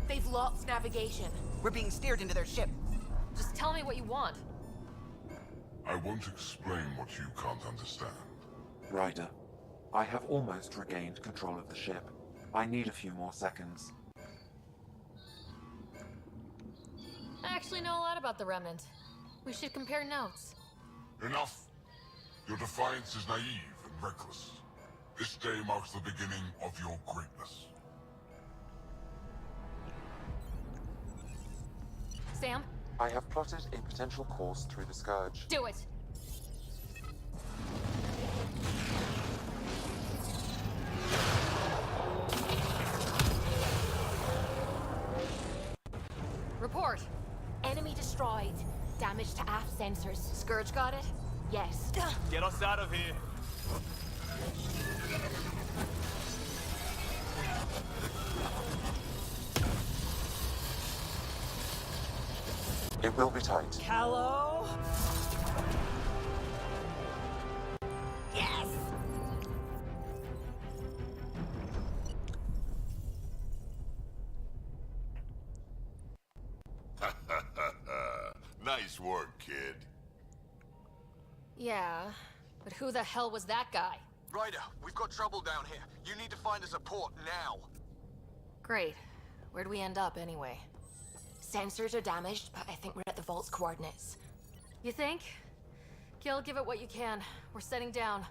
B: They've lost navigation.
T: We're being steered into their ship.
L: Just tell me what you want.
S: I won't explain what you can't understand.
M: Ryder, I have almost regained control of the ship. I need a few more seconds.
L: I actually know a lot about the Remnant. We should compare notes.
S: Enough! Your defiance is naive and reckless. This day marks the beginning of your greatness.
L: Sam?
M: I have plotted a potential course through the Scourge.
L: Do it! Report!
B: Enemy destroyed. Damage to aft sensors.
L: Scourge got it? Yes.
K: Get us out of here.
M: It will be tight.
B: Hello? Yes!
S: Nice work, kid.
L: Yeah, but who the hell was that guy?
A: Ryder, we've got trouble down here. You need to find us a port now.
L: Great. Where'd we end up anyway?
J: Sensors are damaged, but I think we're at the vault's coordinates.
L: You think? Gil, give it what you can. We're setting down.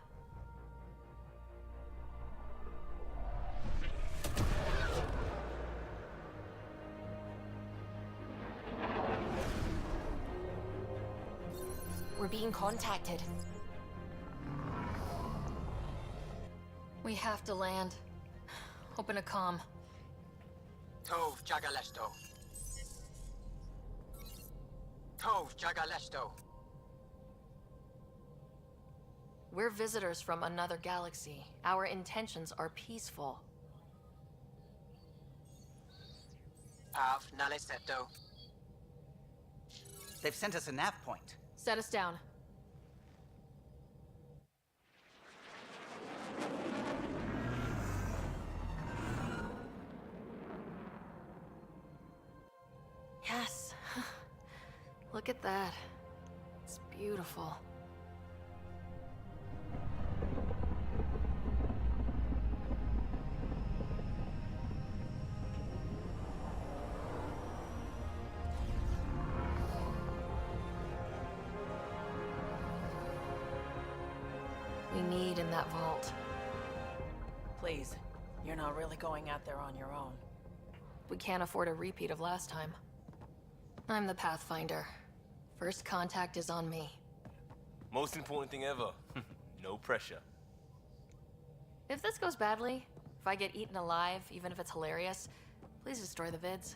J: We're being contacted.
L: We have to land. Open a comm.
H: Tov Jagalesto. Tov Jagalesto.
L: We're visitors from another galaxy. Our intentions are peaceful.
H: Av Naleseto.
T: They've sent us a nav point.
L: Set us down. Yes. Look at that. It's beautiful. We need in that vault.
U: Please, you're not really going out there on your own.
L: We can't afford a repeat of last time. I'm the Pathfinder. First contact is on me.
K: Most important thing ever. No pressure.
L: If this goes badly, if I get eaten alive, even if it's hilarious, please destroy the vids.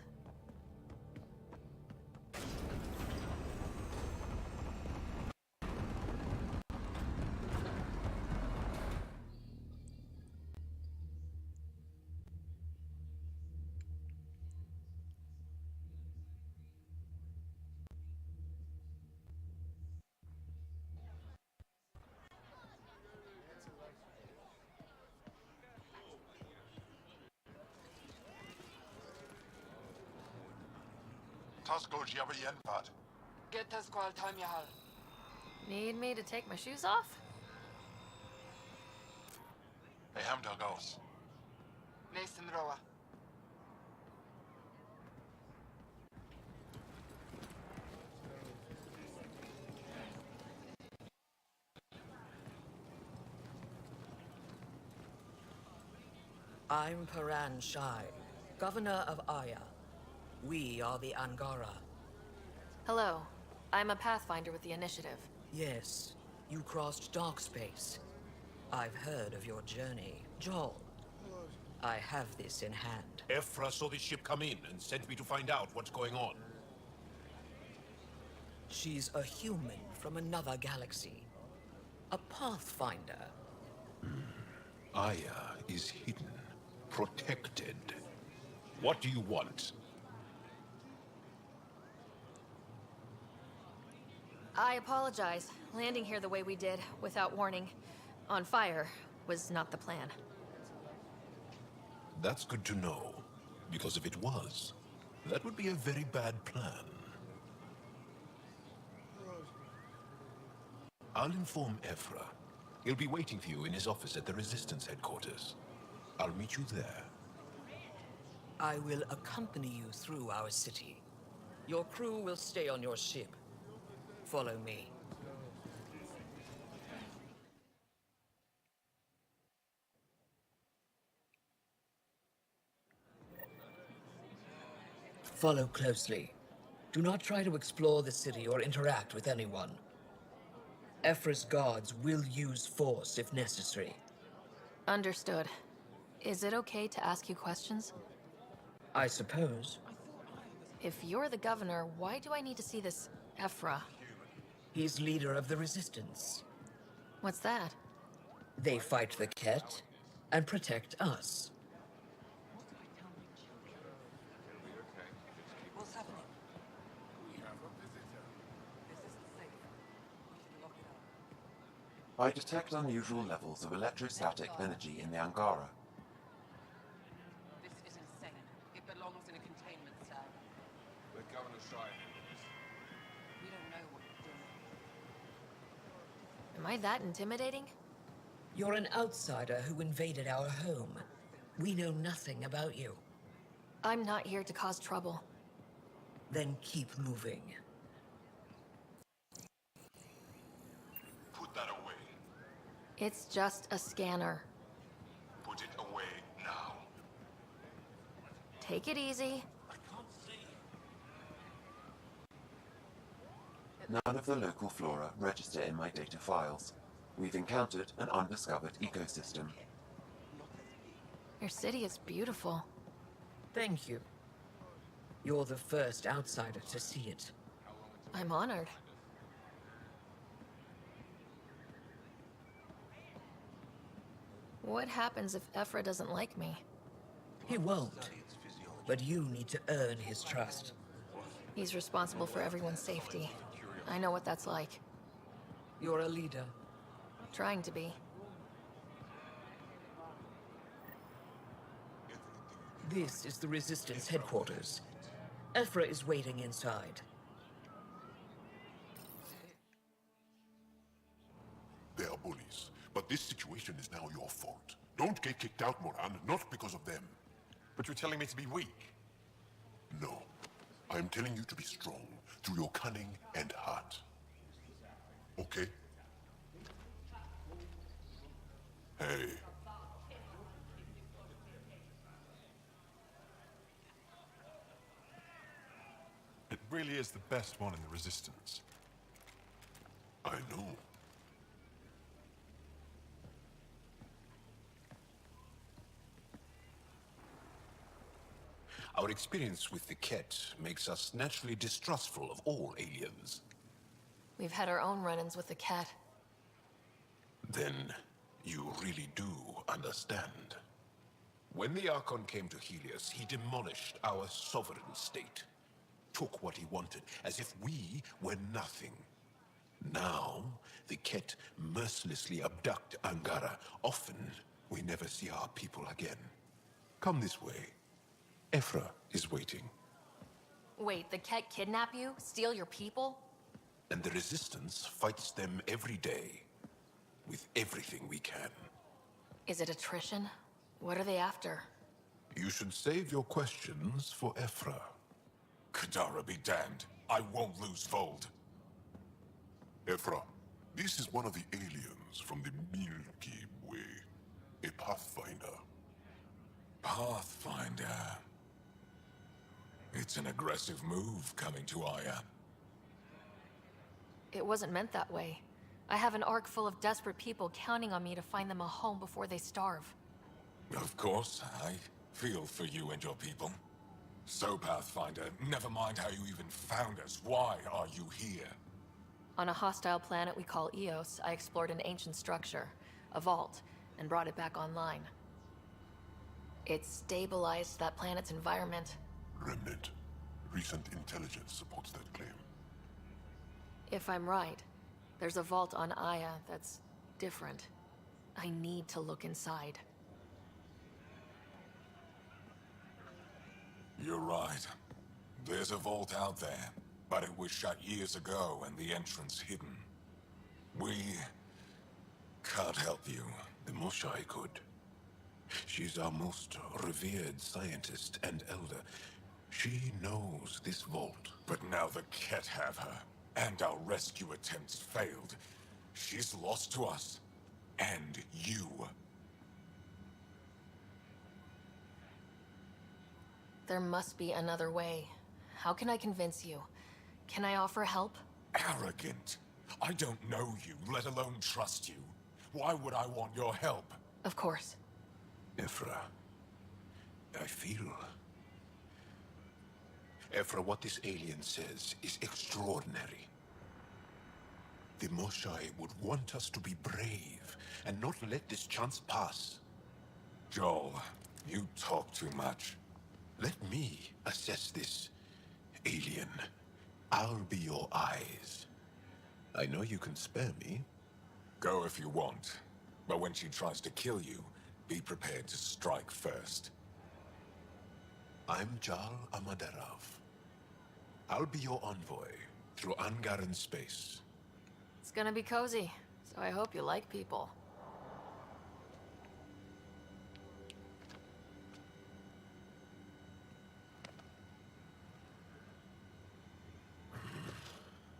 S: Tasco Javienpat.
H: Get Tasqual Tamyahal.
L: Need me to take my shoes off?
S: Hey, Hamdagos.
H: Nathan Roa.
W: I'm Paran Shai, Governor of Aya. We are the Angara.
L: Hello. I'm a Pathfinder with the Initiative.
W: Yes, you crossed dark space. I've heard of your journey, Joel. I have this in hand.
X: Ephra saw this ship come in and sent me to find out what's going on.
W: She's a human from another galaxy. A Pathfinder.
X: Aya is hidden, protected. What do you want?
L: I apologize. Landing here the way we did, without warning, on fire, was not the plan.
X: That's good to know, because if it was, that would be a very bad plan. I'll inform Ephra. He'll be waiting for you in his office at the Resistance headquarters. I'll meet you there.
W: I will accompany you through our city. Your crew will stay on your ship. Follow me. Follow closely. Do not try to explore the city or interact with anyone. Ephra's guards will use force if necessary.
L: Understood. Is it okay to ask you questions?
W: I suppose.
L: If you're the governor, why do I need to see this Ephra?
W: He's leader of the Resistance.
L: What's that?
W: They fight the Ket and protect us.
P: What's happening?
M: I detect unusual levels of electrostatic energy in the Angara.
H: This is insane. It belongs in a containment cell.
G: Let Governor Shai handle this.
H: We don't know what we're doing.
L: Am I that intimidating?
W: You're an outsider who invaded our home. We know nothing about you.
L: I'm not here to cause trouble.
W: Then keep moving.
S: Put that away.
L: It's just a scanner.
S: Put it away now.
L: Take it easy.
M: None of the local flora register in my data files. We've encountered an undiscovered ecosystem.
L: Your city is beautiful.
W: Thank you. You're the first outsider to see it.
L: I'm honored. What happens if Ephra doesn't like me?
W: He won't. But you need to earn his trust.
L: He's responsible for everyone's safety. I know what that's like.
W: You're a leader.
L: Trying to be.
W: This is the Resistance headquarters. Ephra is waiting inside.
S: They are bullies, but this situation is now your fault. Don't get kicked out, Moran, not because of them.
G: But you're telling me to be weak.
S: No. I am telling you to be strong through your cunning and heart. Okay? Hey.
G: It really is the best one in the Resistance.
S: I know.
X: Our experience with the Ket makes us naturally distrustful of all aliens.
L: We've had our own run-ins with the cat.
X: Then you really do understand. When the Archon came to Helios, he demolished our sovereign state. Took what he wanted, as if we were nothing. Now, the Ket mercilessly abduct Angara. Often, we never see our people again. Come this way. Ephra is waiting.
L: Wait, the cat kidnap you? Steal your people?
X: And the Resistance fights them every day. With everything we can.
L: Is it attrition? What are they after?
X: You should save your questions for Ephra.
S: Kadara be damned. I won't lose Vold. Ephra, this is one of the aliens from the Milky Way. A Pathfinder.
O: Pathfinder. It's an aggressive move coming to Aya.
L: It wasn't meant that way. I have an ark full of desperate people counting on me to find them a home before they starve.
O: Of course, I feel for you and your people. So, Pathfinder, never mind how you even found us. Why are you here?
L: On a hostile planet we call Eos, I explored an ancient structure, a vault, and brought it back online. It stabilized that planet's environment.
S: Remnant. Recent intelligence supports that claim.
L: If I'm right, there's a vault on Aya that's different. I need to look inside.
O: You're right. There's a vault out there, but it was shut years ago and the entrance hidden. We can't help you.
X: The Moshai could. She's our most revered scientist and elder. She knows this vault.
O: But now the Ket have her, and our rescue attempts failed. She's lost to us, and you.
L: There must be another way. How can I convince you? Can I offer help?
O: Arrogant. I don't know you, let alone trust you. Why would I want your help?
L: Of course.
X: Ephra, I feel... Ephra, what this alien says is extraordinary. the Moshae would want us to be brave and not let this chance pass.
O: Joel, you talk too much.
X: Let me assess this, alien. I'll be your eyes. I know you can spare me.
O: Go if you want, but when she tries to kill you, be prepared to strike first.
X: I'm Jal Amaderov. I'll be your envoy through Angaran space.
L: It's gonna be cozy, so I hope you like people.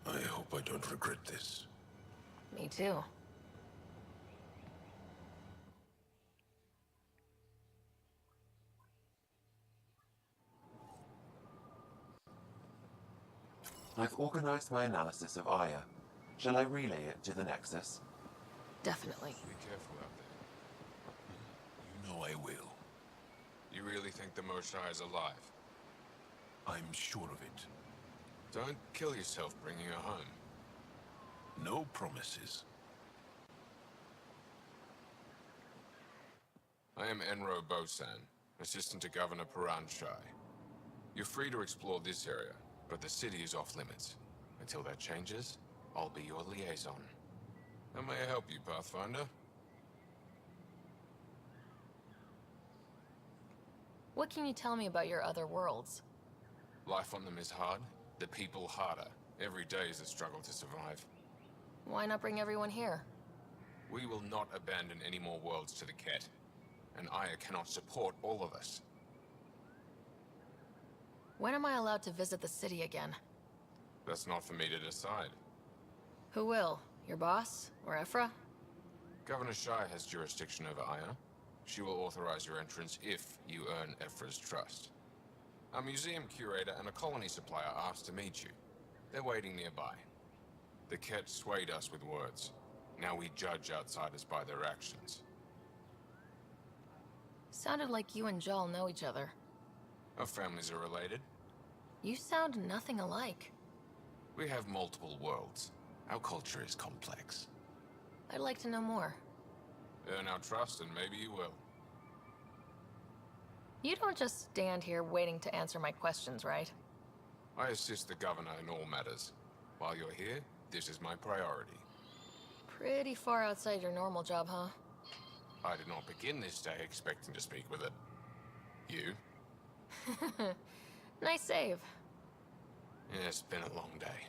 X: I hope I don't regret this.
L: Me too.
M: I've organized my analysis of Aya. Shall I relay it to the Nexus?
L: Definitely.
E: Be careful out there.
X: You know I will.
E: You really think the Moshae is alive?
X: I'm sure of it.
E: Don't kill yourself bringing her home.
X: No promises.
E: I am Enro Bosan, assistant to Governor Paran Shai. You're free to explore this area, but the city is off limits. Until that changes, I'll be your liaison. How may I help you, Pathfinder?
L: What can you tell me about your other worlds?
E: Life on them is hard, the people harder. Every day is a struggle to survive.
L: Why not bring everyone here?
E: We will not abandon any more worlds to the Ket. And Aya cannot support all of us.
L: When am I allowed to visit the city again?
E: That's not for me to decide.
L: Who will? Your boss? Or Ephra?
E: Governor Shai has jurisdiction over Aya. She will authorize your entrance if you earn Ephra's trust. A museum curator and a colony supplier asked to meet you. They're waiting nearby. The Ket swayed us with words. Now we judge outsiders by their actions.
L: Sounded like you and Jal know each other.
E: Our families are related.
L: You sound nothing alike.
E: We have multiple worlds. Our culture is complex.
L: I'd like to know more.
E: Earn our trust and maybe you will.
L: You don't just stand here waiting to answer my questions, right?
E: I assist the governor in all matters. While you're here, this is my priority.
L: Pretty far outside your normal job, huh?
E: I did not begin this day expecting to speak with it. You?
L: Nice save.
E: Yeah, it's been a long day.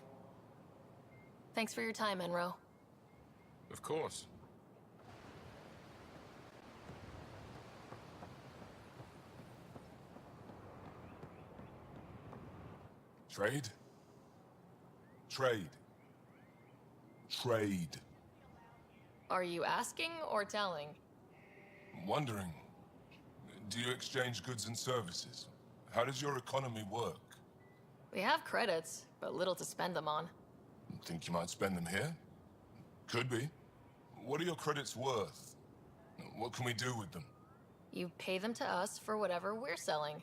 L: Thanks for your time, Enro.
E: Of course.
O: Trade? Trade. Trade.
L: Are you asking or telling?
O: Wondering, do you exchange goods and services? How does your economy work?
L: We have credits, but little to spend them on.
O: Think you might spend them here? Could be. What are your credits worth? What can we do with them?
L: You pay them to us for whatever we're selling.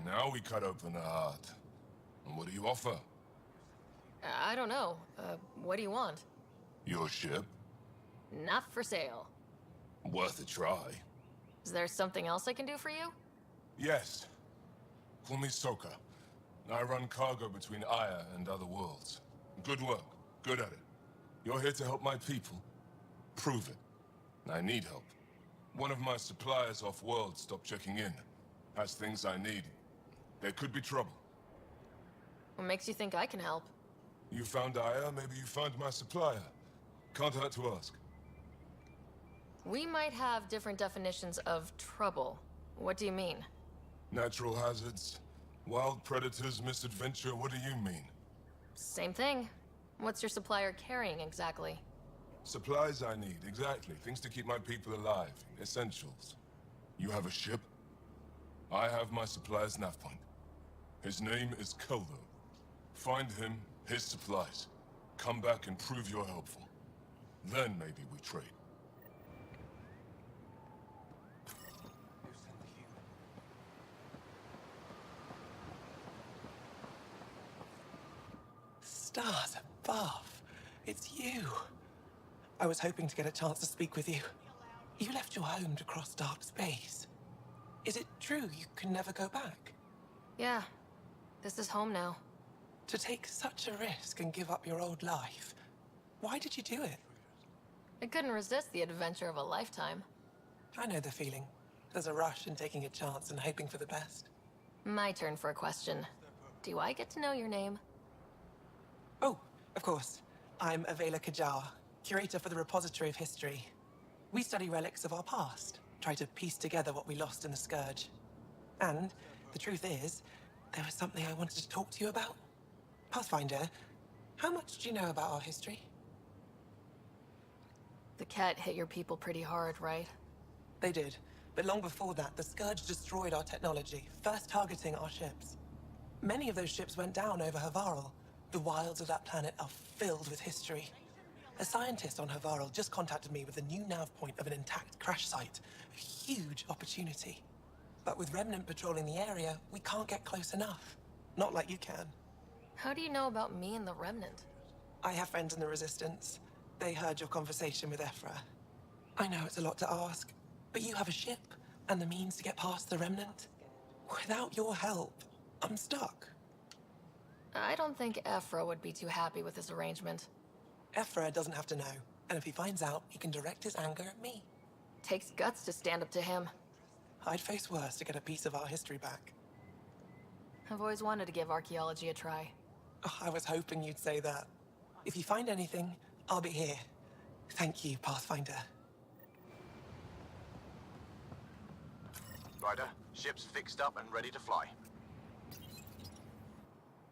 O: Now we cut open the heart. What do you offer?
L: I don't know. What do you want?
O: Your ship?
L: Not for sale.
O: Worth a try.
L: Is there something else I can do for you?
O: Yes. Call me Soka. I run cargo between Aya and other worlds. Good work. Good at it. You're here to help my people. Prove it. I need help. One of my suppliers off-world stopped checking in. Has things I need. There could be trouble.
L: What makes you think I can help?
O: You found Aya, maybe you found my supplier. Can't hurt to ask.
L: We might have different definitions of trouble. What do you mean?
O: Natural hazards, wild predators, misadventure, what do you mean?
L: Same thing. What's your supplier carrying exactly?
O: Supplies I need, exactly. Things to keep my people alive. Essentials. You have a ship? I have my supplier's nav point. His name is Keldo. Find him, his supplies. Come back and prove you're helpful. Then maybe we trade.
Q: Stars above.
N: It's you. I was hoping to get a chance to speak with you. You left your home to cross dark space. Is it true you can never go back?
L: Yeah. This is home now.
N: To take such a risk and give up your old life, why did you do it?
L: I couldn't resist the adventure of a lifetime.
N: I know the feeling. There's a rush in taking a chance and hoping for the best.
L: My turn for a question. Do I get to know your name?
N: Oh, of course. I'm Avela Kajar, curator for the Repository of History. We study relics of our past, try to piece together what we lost in the Scourge. And the truth is, there was something I wanted to talk to you about. Pathfinder, how much do you know about our history?
L: The Ket hit your people pretty hard, right?
N: They did. But long before that, the Scourge destroyed our technology, first targeting our ships. Many of those ships went down over Havarl. The wilds of that planet are filled with history. A scientist on Havarl just contacted me with a new nav point of an intact crash site. A huge opportunity. But with Remnant patrolling the area, we can't get close enough. Not like you can.
L: How do you know about me and the Remnant?
N: I have friends in the Resistance. They heard your conversation with Ephra. I know it's a lot to ask, but you have a ship and the means to get past the Remnant. Without your help, I'm stuck.
L: I don't think Ephra would be too happy with this arrangement.
N: Ephra doesn't have to know, and if he finds out, he can direct his anger at me.
L: Takes guts to stand up to him.
N: I'd face worse to get a piece of our history back.
L: I've always wanted to give archaeology a try.
N: Oh, I was hoping you'd say that. If you find anything, I'll be here. Thank you, Pathfinder.
A: Ryder, ship's fixed up and ready to fly.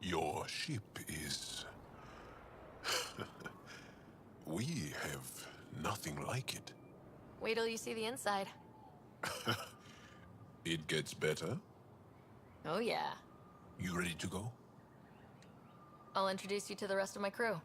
X: Your ship is... We have nothing like it.
L: Wait till you see the inside.
X: It gets better.
L: Oh yeah.
X: You ready to go?
L: I'll introduce you to the rest of my crew.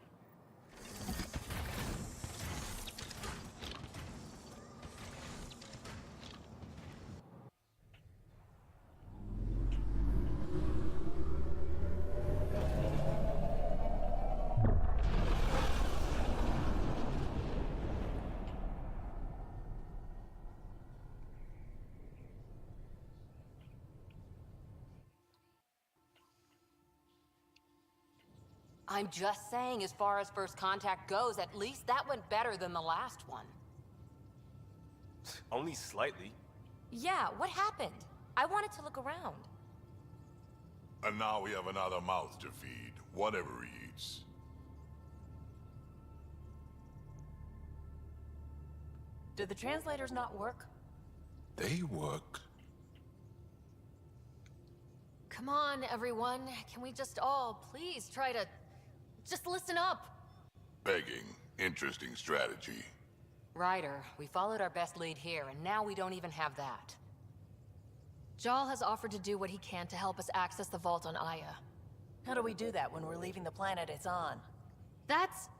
H: I'm just saying, as far as first contact goes, at least that went better than the last one.
K: Only slightly.
J: Yeah, what happened? I wanted to look around.
S: And now we have another mouth to feed, whatever he eats.
H: Did the translators not work?
X: They work.
L: Come on, everyone. Can we just all please try to... just listen up?
S: Begging. Interesting strategy.
H: Ryder, we followed our best lead here, and now we don't even have that.
L: Jaal has offered to do what he can to help us access the vault on Aya.
U: How do we do that when we're leaving the planet it's on?
L: That's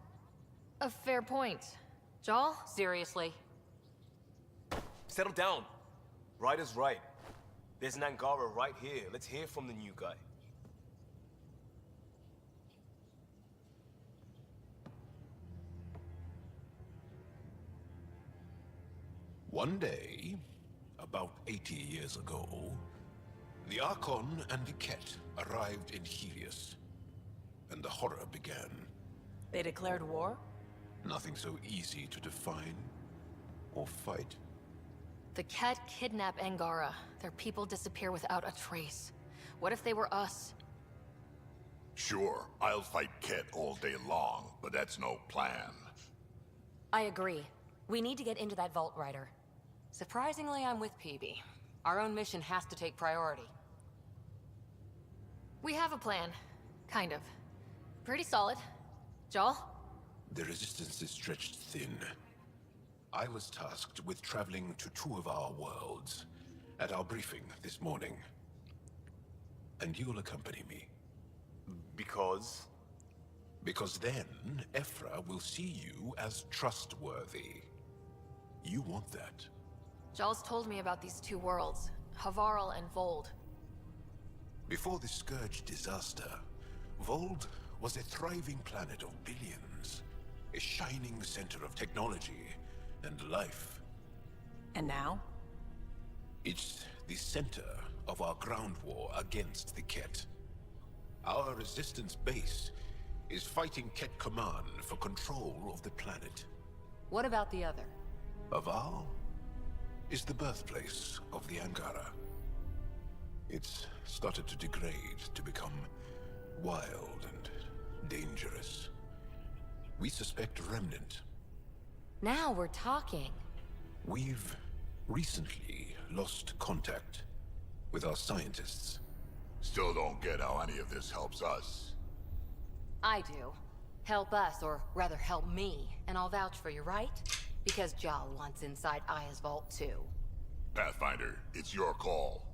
L: a fair point. Jaal?
H: Seriously?
K: Settle down. Ryder's right. There's an Angara right here. Let's hear from the new guy.
X: One day, about 80 years ago, the Archon and the Ket arrived in Helios, and the horror began.
U: They declared war?
X: Nothing so easy to define or fight.
L: The Ket kidnap Angara. Their people disappear without a trace. What if they were us?
S: Sure, I'll fight Ket all day long, but that's no plan.
J: I agree. We need to get into that vault, Ryder.
H: Surprisingly, I'm with PB. Our own mission has to take priority.
L: We have a plan. Kind of. Pretty solid. Jaal?
X: The resistance is stretched thin. I was tasked with traveling to two of our worlds at our briefing this morning. And you'll accompany me.
K: Because?
X: Because then, Ephra will see you as trustworthy. You want that.
L: Jaal's told me about these two worlds, Havarl and Vold.
X: Before the Scourge disaster, Vold was a thriving planet of billions. a shining center of technology and life.
U: And now?
X: It's the center of our ground war against the Ket. Our resistance base is fighting Ket Command for control of the planet.
H: What about the other?
X: Aval is the birthplace of the Angara. It's started to degrade, to become wild and dangerous. We suspect Remnant.
H: Now we're talking.
X: We've recently lost contact with our scientists.
S: Still don't get how any of this helps us.
H: I do. Help us, or rather help me, and I'll vouch for you, right? Because Jal wants inside Aya's vault too.
S: Pathfinder, it's your call.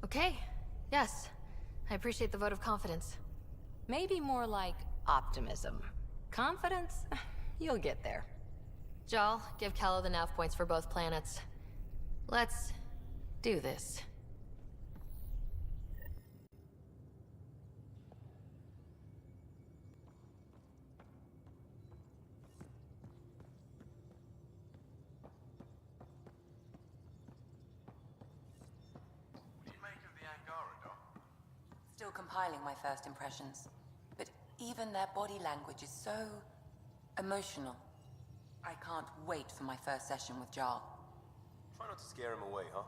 L: Okay, yes. I appreciate the vote of confidence.
H: Maybe more like optimism. Confidence? You'll get there.
L: Jal, give Callow the nav points for both planets. Let's do this.
I: Still compiling my first impressions, but even their body language is so emotional. I can't wait for my first session with Jal.
A: Try not to scare him away, huh?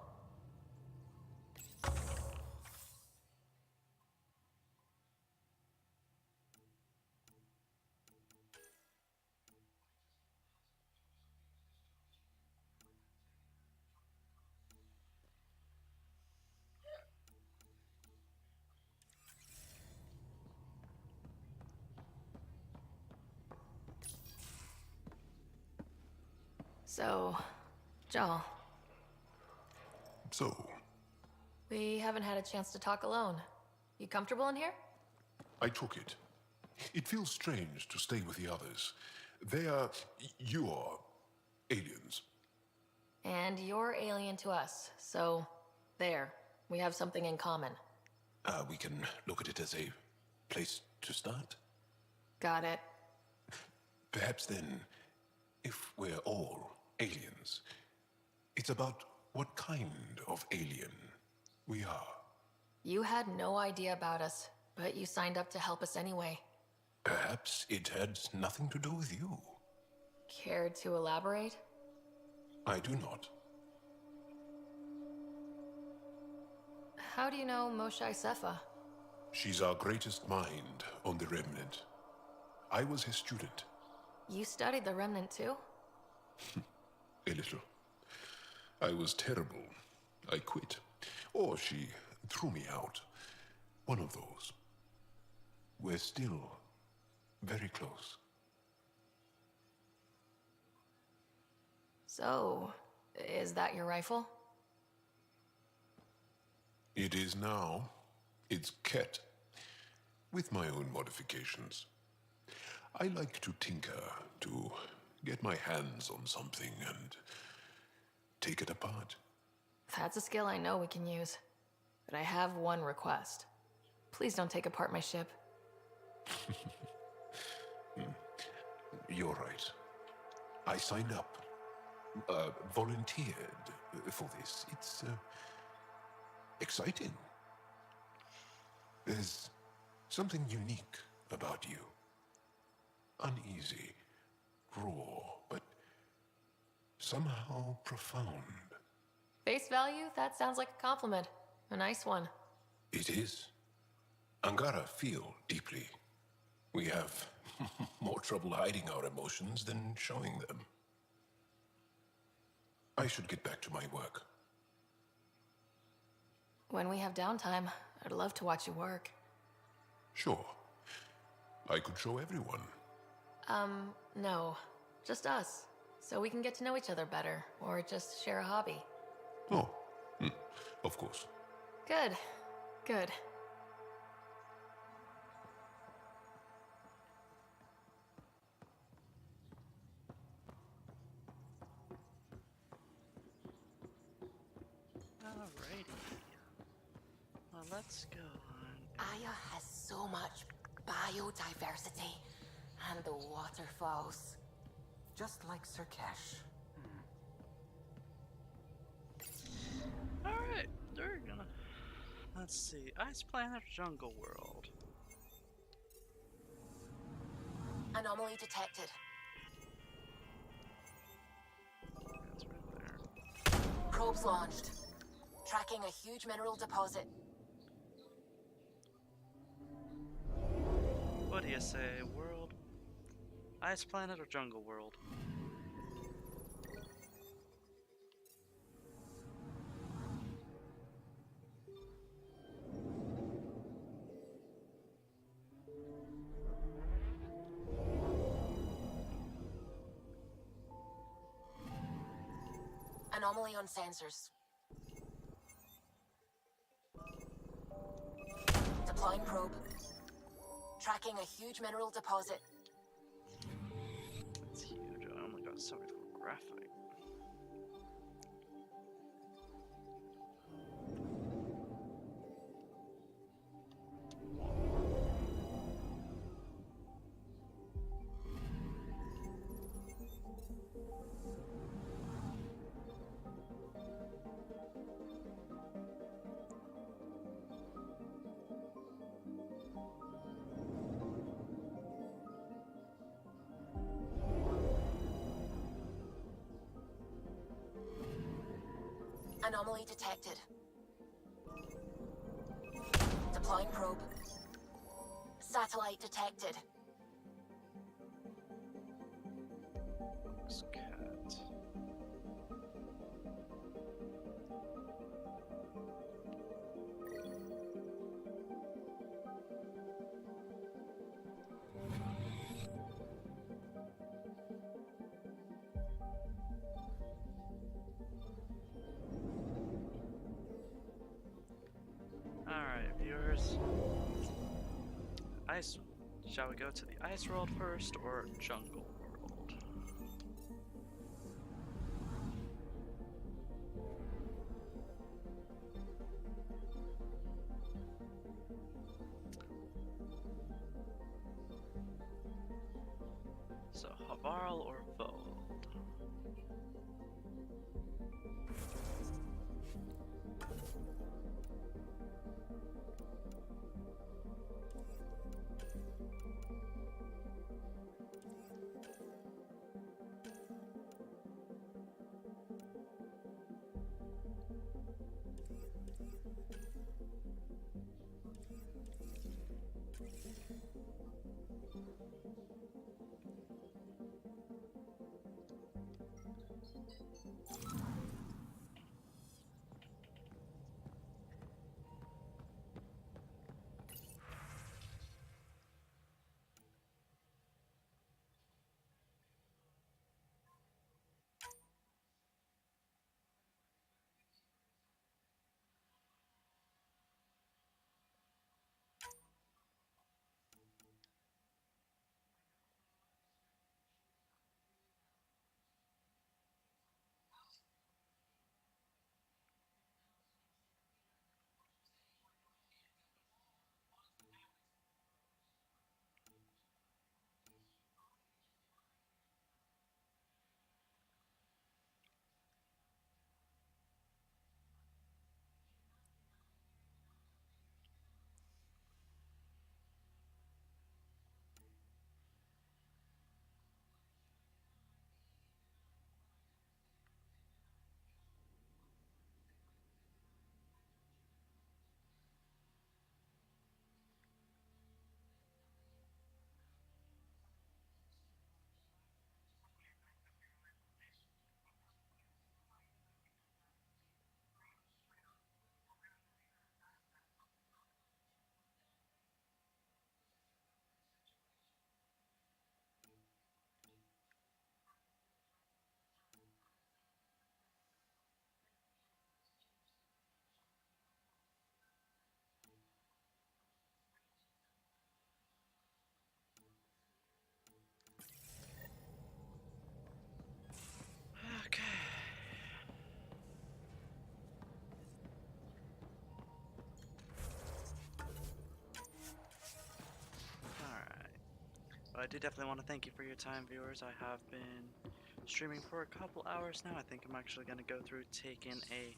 L: So, Jal,
X: So,
L: we haven't had a chance to talk alone. You comfortable in here?
X: I took it. It feels strange to stay with the others. They are... you are... aliens.
L: And you're alien to us, so there. We have something in common.
X: We can look at it as a place to start.
L: Got it.
X: Perhaps then, if we're all aliens, it's about what kind of alien we are.
L: You had no idea about us, but you signed up to help us anyway.
X: Perhaps it had nothing to do with you.
L: Care to elaborate?
X: I do not.
L: How do you know Moshae Sefa?
X: She's our greatest mind on the Remnant. I was his student.
L: You studied the Remnant too?
X: A little. I was terrible. I quit. Or she threw me out. One of those. We're still very close.
L: So, is that your rifle?
X: It is now. It's Ket. With my own modifications. I like to tinker, to get my hands on something and take it apart.
L: That's a skill I know we can use. But I have one request. Please don't take apart my ship.
X: You're right. I signed up. Volunteered for this. It's exciting. There's something unique about you. Uneasy, raw, but somehow profound.
L: Face value? That sounds like a compliment. A nice one.
X: It is. Angara feel deeply. We have more trouble hiding our emotions than showing them. I should get back to my work.
L: When we have downtime, I'd love to watch you work.
X: Sure. I could show everyone.
L: No. Just us. So we can get to know each other better, or just share a hobby.
X: Oh, of course.
L: Good. Good.
C: Alrighty. Well, let's go on.
H: Aya has so much biodiversity and the waterfalls.
F: Just like Surkesh.
C: Alright, they're gonna... Let's see. Ice Planet Jungle World.
H: Anomaly detected.
C: That's right there.
H: Probes launched. Tracking a huge mineral deposit.
C: What do you say, world? Ice Planet or Jungle World?
H: Anomaly on sensors. Deploying probe. Tracking a huge mineral deposit.
C: It's huge. I only got 74 graphite.
H: Anomaly detected. Deploying probe. Satellite detected.
C: This cat. Alright, viewers. Ice. Shall we go to the Ice World first or Jungle World? So, Havarl or Vold? I do definitely want to thank you for your time, viewers. I have been streaming for a couple hours now. I think I'm actually going to go through taking a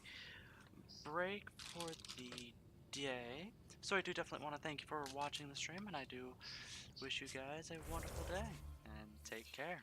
C: break for the day. So I do definitely want to thank you for watching the stream, and I do wish you guys a wonderful day, and take care.